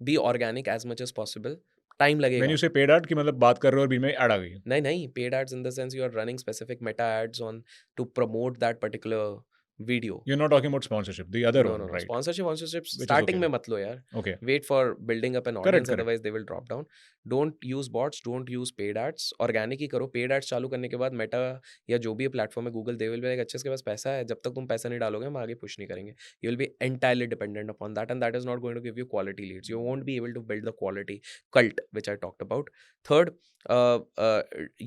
Be organic as much as possible. Time When लगेगा. you say paid ad, कि मतलब बात कर रहे हो और बीच में ad आ गई. नहीं, paid ads in the sense you are running specific Meta ads on to promote that particular video. You're not talking about sponsorship. The other No, one, no, no. right? Sponsorship Which is starting okay. में मत लो यार. Okay. Wait for building up an Correct, audience, correct. otherwise they will drop down. Don't use bots, don't use paid ads. Organic ही करो. Paid ads चालू करने के बाद Meta या जो भी प्लेटफॉर्म है, Google, they will be like, अच्छा इसके पास पैसा है, जब तक तुम पैसा नहीं डालोगे हम आगे पुश नहीं करेंगे. You will be entirely dependent upon that, and that is not going to give you quality leads. You won't be able to build the quality cult which I talked about. Third,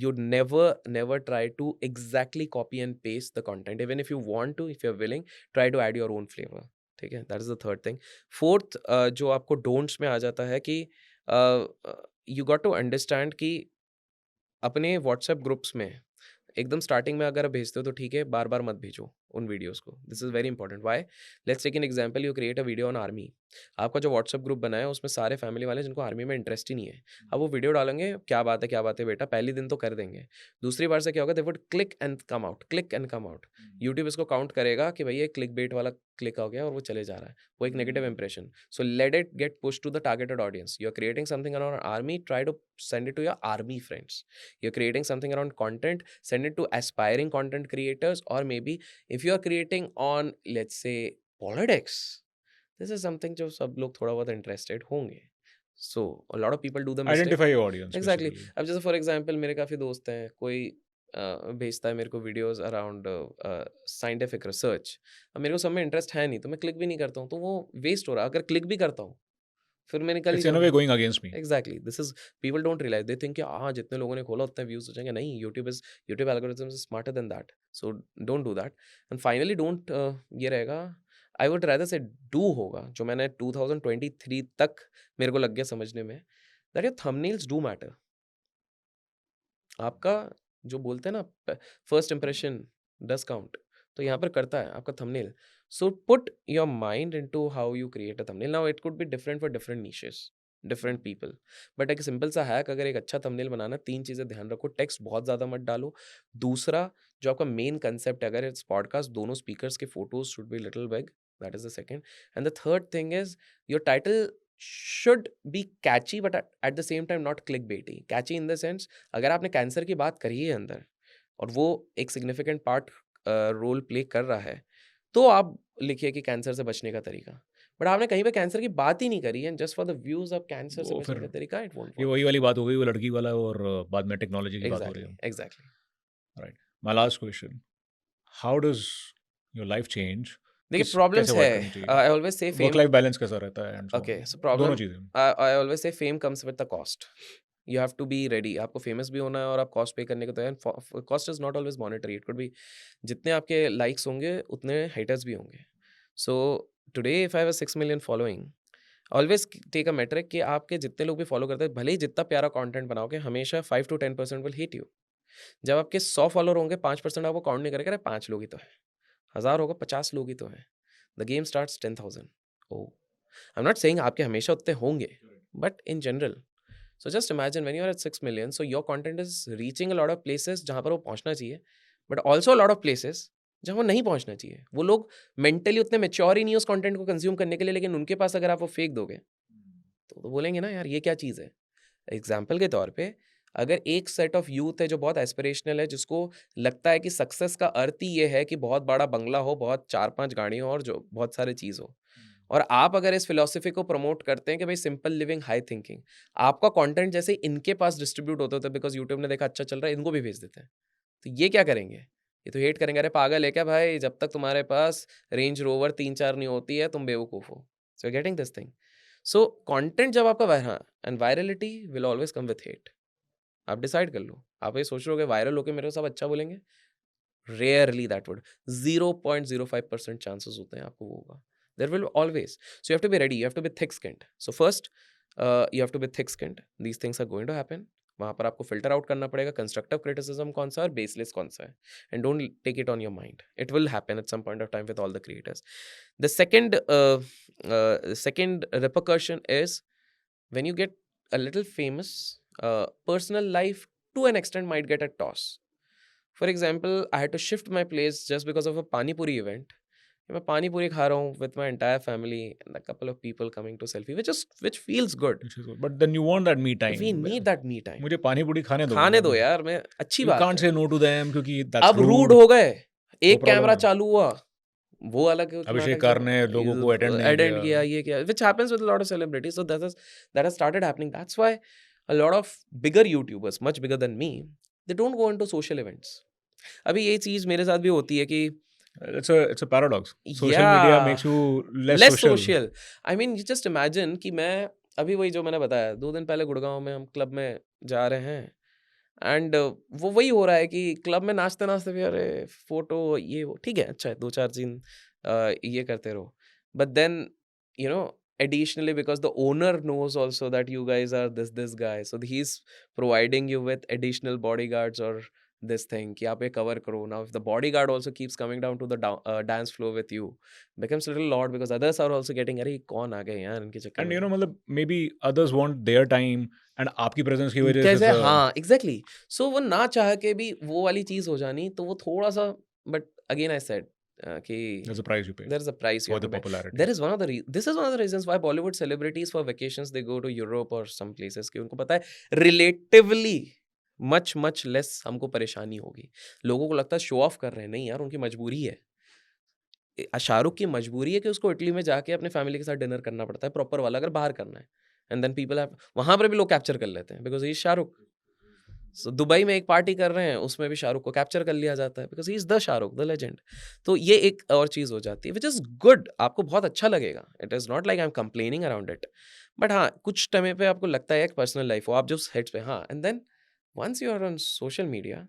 you never try to exactly copy and paste the content. Even if you want to, if you're willing, try to add your own flavor. ठीक है, that is the third thing. Fourth, जो आपको don'ts में आ जाता है कि you got to understand कि अपने व्हाट्सएप ग्रुप्स में एकदम स्टार्टिंग में अगर आप भेजते हो तो ठीक है, बार बार मत भेजो उन वीडियोस को. This is very important. Why? Let's take an example. You create a video on army. आपका जो व्हाट्सएप ग्रुप बना है उसमें सारे फैमिली वाले जिनको आर्मी में इंटरेस्ट ही नहीं है, अब वो वीडियो डालेंगे, क्या बात है बेटा, पहली दिन तो कर देंगे. दूसरी बार से क्या होगा, they would click and come out. YouTube इसको काउंट करेगा कि भैया क्लिक बेट वाला क्लिक हो गया और वो चले जा रहा है, वो एक negative impression. So let it get push to the targeted audience. You are creating something around army, try to send it to your army friends. You're creating something around content, send it to aspiring content creators, or maybe if you are creating on, let's say, politics, this is something जो सब लोग थोड़ा बहुत interested होंगे. So a lot of people do the mistake. Identify your audience. Exactly. Basically. अब जैसे for example मेरे काफ़ी दोस्त हैं, कोई भेजता है मेरे को वीडियोस अराउंड साइंटिफिक रिसर्च. अब मेरे को सब में इंटरेस्ट है नहीं, तो मैं क्लिक भी नहीं करता हूँ, तो वो वेस्ट हो रहा है. अगर क्लिक भी करता हूँ फिर मैं निकल ही It's in a way जाऊंगा. going against me. Exactly. This is, people don't realise, they think कि हाँ जितने लोगों ने खोला उतने व्यूज हो जाएंगे. नहीं, YouTube algorithms is smarter than that. So don't do that. And finally don't, ये रहेगा, आई वुड रादर से डू होगा, जो मैंने 2023 तक मेरे को लग गया समझने में, that your thumbnails do matter. आपका जो बोलते हैं ना, फर्स्ट इंप्रेशन डज काउंट, तो यहाँ पर करता है आपका thumbnail. So put your mind into how you create a thumbnail. Now it could be different for different niches, different people, but एक सिंपल सा हैक, अगर एक अच्छा थंबनेल बनाना, 3 चीज़ें ध्यान रखो. टेक्स्ट बहुत ज़्यादा मत डालो. दूसरा, जो आपका मेन कंसेप्ट है, अगर इट्स पॉडकास्ट, दोनों स्पीकर्स के photos should be little big. That is the second. And the third thing is your title should be catchy but at the same time not clickbaity. Catchy in the sense, अगर आपने cancer की बात करी है अंदर और वो एक सिग्निफिकेंट पार्ट रोल प्ले कर रहा है, तो आप लिखिए कि कैंसर से बचने का तरीका. बट आपने कहीं पे कैंसर की बात ही नहीं करी है, just for the views of cancer से वो बचने फिर का तरीका, इट वोंट ये वर्क. वही वाली बात हो गई, वो लड़की वाला, और बाद में टेक्नोलॉजी की बात हो रही एग्जैक्टली, है. Exactly. Right. My last question. How does your life change? देखिए, कैसे प्रॉब्लम्स अवॉइड है. करनी चाहिए? I always say work fame. Life balance कैसा रहता है, and so okay, on? So दोनों प्रॉब्लम, चीजें. I always say fame comes with the cost. You have to be ready. आपको फेमस भी होना है और आप कॉस्ट पे करने को तैयार. Cost is not always monetary. It could be, जितने आपके लाइक्स होंगे उतने हेटर्स भी होंगे. So today if I have 6 million following, always take a metric कि आपके जितने लोग भी फॉलो करते हैं, भले ही जितना प्यारा कंटेंट बनाओगे, हमेशा 5 to 10% विल हेट यू. जब आपके 100 फॉलोअर होंगे, 5% आपको काउंट नहीं करेगा, 5 लोग ही तो है. 1000 होगा, 50 लोग ही तो है. The game starts 10,000. Oh, I am not saying आपके हमेशा उतने होंगे, but in general So just imagine when you're at 6 million, so your content is reaching a lot of places जहाँ पर वो पहुँचना चाहिए, but also a lot of places जहाँ वो नहीं पहुँचना चाहिए. वो लोग मेंटली उतने मैच्योर ही नहीं है उस कंटेंट को कंज्यूम करने के लिए, लेकिन उनके पास अगर आप वो फेंक दोगे तो बोलेंगे ना यार ये क्या चीज़ है. एग्जाम्पल के तौर पे अगर एक सेट ऑफ यूथ है जो बहुत एस्पिरेशनल है, जिसको लगता है कि सक्सेस का अर्थ ही ये है कि बहुत बड़ा बंगला हो, बहुत 4-5 गाड़ी हो और जो बहुत सारे चीज़ हो, और आप अगर इस फिलॉसफी को प्रमोट करते हैं कि भाई सिंपल लिविंग हाई थिंकिंग, आपका कंटेंट जैसे इनके पास डिस्ट्रीब्यूट होता होता है बिकॉज यूट्यूब ने देखा अच्छा चल रहा है, इनको भी भेज देते हैं, तो ये क्या करेंगे? ये तो हेट करेंगे, अरे पागल है क्या भाई, जब तक तुम्हारे पास रेंज रोवर 3-4 नहीं होती है तुम बेवकूफ़ हो. So getting this thing. So content जब आपका हाँ, and virality will always come with hate. आप डिसाइड कर लो. आप ये सोच रहे हो कि वायरल होकर मेरे को सब अच्छा बोलेंगे, रेयरली दैट वुड 0.05% चांसेस होते हैं आपको वो होगा. There will always. So you have to be ready, you have to be thick skinned. So first you have to be thick skinned. These things are going to happen. वहाँ पर आपको filter out करना पड़ेगा constructive criticism कौन सा है और baseless कौन सा है, and don't take it on your mind. It will happen at some point of time with all the creators. The second repercussion is when you get a little famous, personal life to an extent might get a toss. For example, I had to shift my place just because of a pani puri event. मैं पानी पूरी खा रहा हूँ with my entire family and a couple of people coming to selfie, which feels good. But then you want that me time. We need that me time. मुझे पानी पूरी खाने दो. खाने दो यार, मैं अच्छी You बात can't है. say no to them क्योंकि that's अब रूड rude. हो गए. एक problem कैमरा है. चालू हुआ, वो अलग अभिषेक कार ने लोगों को अटेंड नहीं अटेंड किया. किया, ये किया, which happens with a lot of celebrities. So that has started happening. That's why a lot of bigger YouTubers, much bigger than me, they don't go into social events. अभी ये चीज मेरे साथ भी होती है कि It's a paradox. Social media makes you less social. social. I mean, you just imagine कि मैं अभी वही जो मैंने बताया 2 दिन पहले गुड़गांव में हम क्लब में जा रहे हैं, एंड वो वही हो रहा है कि क्लब में नाचते नाचते भी अरे फोटो ये वो ठीक है, अच्छा है 2-4 दिन ये करते रहो, but then you know additionally because the owner knows also that you guys are this guy, so he's providing you with additional bodyguards or this thing कि आप ये cover करो. Now if the bodyguard also keeps coming down to the dance floor with you, becomes a little odd because others are also getting अरे कौन आ गए यार इनके चक्कर And में. मतलब maybe others want their time and आपकी presence की वजह कैसे, से हाँ एग्जैक्टली. सो वो ना चाह के भी वो वाली चीज हो जानी, तो वो थोड़ा सा, बट अगेन आई सेड कि there's a price you pay there is a price you for have the to pay. popularity. There is one of the this is one of the reasons why Bollywood celebrities for vacations they go to Europe or some places कि उनको पता है relatively much less हमको परेशानी होगी. लोगों को लगता है शो ऑफ कर रहे हैं, नहीं यार उनकी मजबूरी है. शाहरुख की मजबूरी है कि उसको इटली में जाके अपने फैमिली के साथ डिनर करना पड़ता है प्रॉपर वाला, अगर बाहर करना है. एंड देन पीपल हैव, वहां पर भी लोग कैप्चर कर लेते हैं because he Shahrukh. So Dubai में एक पार्टी कर रहे हैं, उसमें भी शाहरुख को कैप्चर कर लिया जाता है because he is the Shahrukh, the legend. तो ये एक और चीज हो जाती है विच इज गुड, आपको बहुत अच्छा लगेगा. It is not like I am complaining around it, but हाँ कुछ टाइम पे आपको लगता है एक पर्सनल लाइफ हो आप जो हेड्स पे, हाँ, and then once you are on social media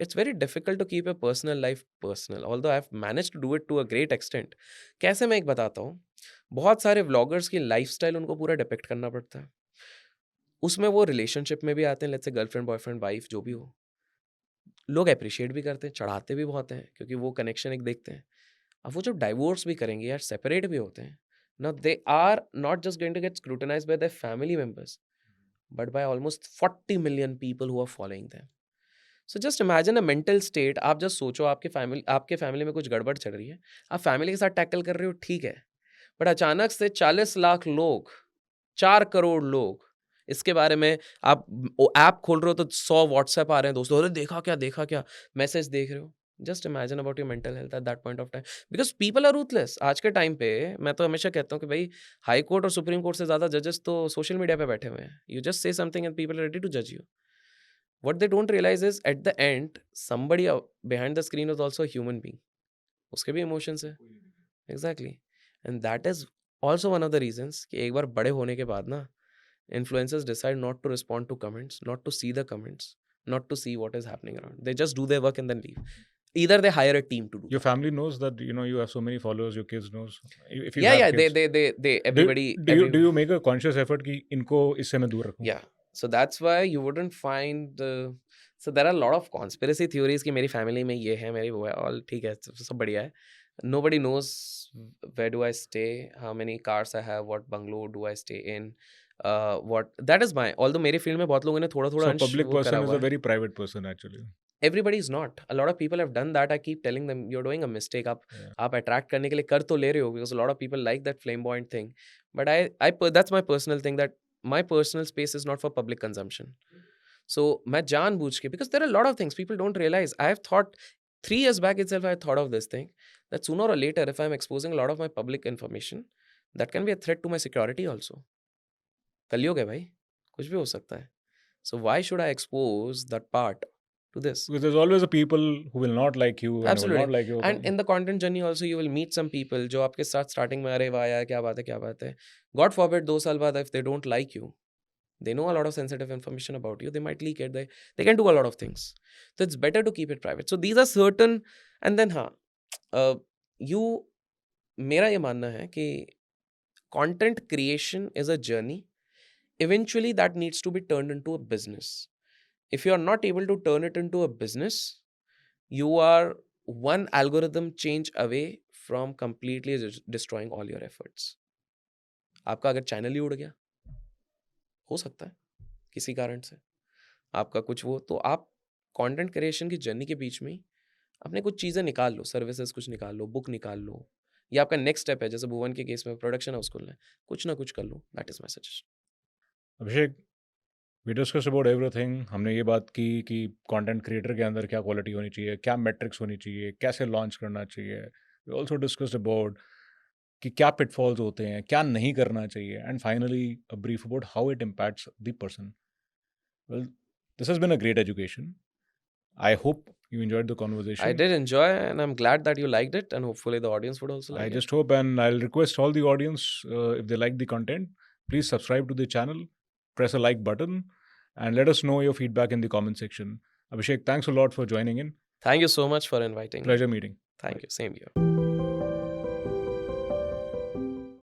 it's very difficult to keep your personal life personal, although I've managed to do it to a great extent. कैसे, मैं एक बताता हूँ. बहुत सारे व्लॉगर्स की लाइफस्टाइल उनको पूरा डिपेक्ट करना पड़ता है. उसमें वो रिलेशनशिप में भी आते हैं, let's say girlfriend boyfriend wife जो भी हो, लोग अप्रिशिएट भी करते हैं, चढ़ाते भी बहुत हैं क्योंकि वो कनेक्शन एक देखते हैं. अब वो जब डाइवोर्स भी करेंगे यार, सेपरेट भी होते हैं ना, they are not just going to get scrutinised by their family members but by almost 40 million people who are following them. So just imagine a mental state. आप जस्ट सोचो आपके फैमिली में कुछ गड़बड़ चल रही है, आप फैमिली के साथ टैकल कर रहे हो, ठीक है, बट अचानक से 40 लाख लोग, 4 करोड़ लोग, इसके बारे में आप ऐप खोल रहे हो तो 100 व्हाट्सएप आ रहे हैं दोस्तों, अरे देखा क्या मैसेज देख रहे हो. Just imagine about your mental health at that point of time because people are ruthless. आज के टाइम पे मैं तो हमेशा कहता हूँ कि भाई हाई कोर्ट और सुप्रीम कोर्ट से ज्यादा जजेस तो सोशल मीडिया पे बैठे हुए हैं. You just say something and people are ready to जज you. What they don't realize is at the end somebody behind the screen is also a human being. उसके भी emotions है. Exactly. And that is also one of the reasons कि एक बार बड़े होने के बाद ना influencers decide not to respond to comments, not to see the comments, not to see what is happening around. They just do their work and then leave. Either they hire a team to do. Your family knows that you have so many followers. Your kids knows. If you Yeah, have yeah. kids. They everybody. Do you make a conscious effort कि इनको इससे मैं दूर रखूं? Yeah. So that's why you wouldn't find. So there are a lot of conspiracy theories कि मेरी family में ये है, मेरी वो है, all ठीक है, सब बढ़िया है. Nobody knows where do I stay, how many cars I have, what bungalow do I stay in, what that is my, although मेरे फील्ड में बहुत लोगों ने थोड़ा थोड़ा So a अंश public वो करा person is हुआ a है. very private person actually. Everybody is not. A lot of people have done that. I keep telling them you're doing a mistake. Yeah. आप attract करने के लिए कर तो ले रहे हो, because a lot of people like that flamboyant thing. But that's my personal thing, that my personal space is not for public consumption. So मैं जानबूझ के, because there are a lot of things people don't realize. I have thought 3 years back itself, I thought of this thing, that sooner or later, if I'm exposing a lot of my public information, that can be a threat to my security also. कलयुग है भाई, कुछ भी हो सकता है. So why should I expose that part to this? Because there's always a people who will not like you and who will Absolutely. not like you. And in the content journey also you will meet some people जो आपके साथ starting में अरे वाह यार क्या बात है. God forbid 2 साल बाद if they don't like you, they know a lot of sensitive information about you, they might leak it, they can do a lot of things. So it's better to keep it private. So these are certain, and then हाँ, you, मेरा ये मानना है कि content creation is a journey. Eventually that needs to be turned into a business. If you are not able to turn it into a business, you are one algorithm change away from completely destroying all your efforts. आपका अगर channel ही उड़ गया, हो सकता है किसी कारण से आपका कुछ वो, तो आप कंटेंट क्रिएशन की जर्नी के बीच में ही अपने कुछ चीज़ें निकाल लो, सर्विसेज कुछ निकाल लो, बुक निकाल लो, या आपका नेक्स्ट स्टेप है, जैसे भुवन के केस में प्रोडक्शन हाउस खोलना है, कुछ ना कुछ कर लो. That is my suggestion. Abhishek, we discuss about everything. हमने ये बात की कि कंटेंट क्रिएटर के अंदर क्या क्वालिटी होनी चाहिए, क्या मैट्रिक्स होनी चाहिए, कैसे लॉन्च करना चाहिए. वी ऑल्सो डिस्कस्ड अबाउट कि क्या पिटफॉल्स होते हैं, क्या नहीं करना चाहिए, and finally a brief about how it impacts the person. Well, this has been a great education. I hope you enjoyed the conversation. I did enjoy, and I'm glad that you liked it, and hopefully the audience would also like I it. just hope, and I'll request all the audience, if they like the content, please subscribe to the channel, press a like button, and let us know your feedback in the comment section. Abhishek, thanks a lot for joining in. Thank you so much for inviting me. Pleasure meeting. Thank you. Same here.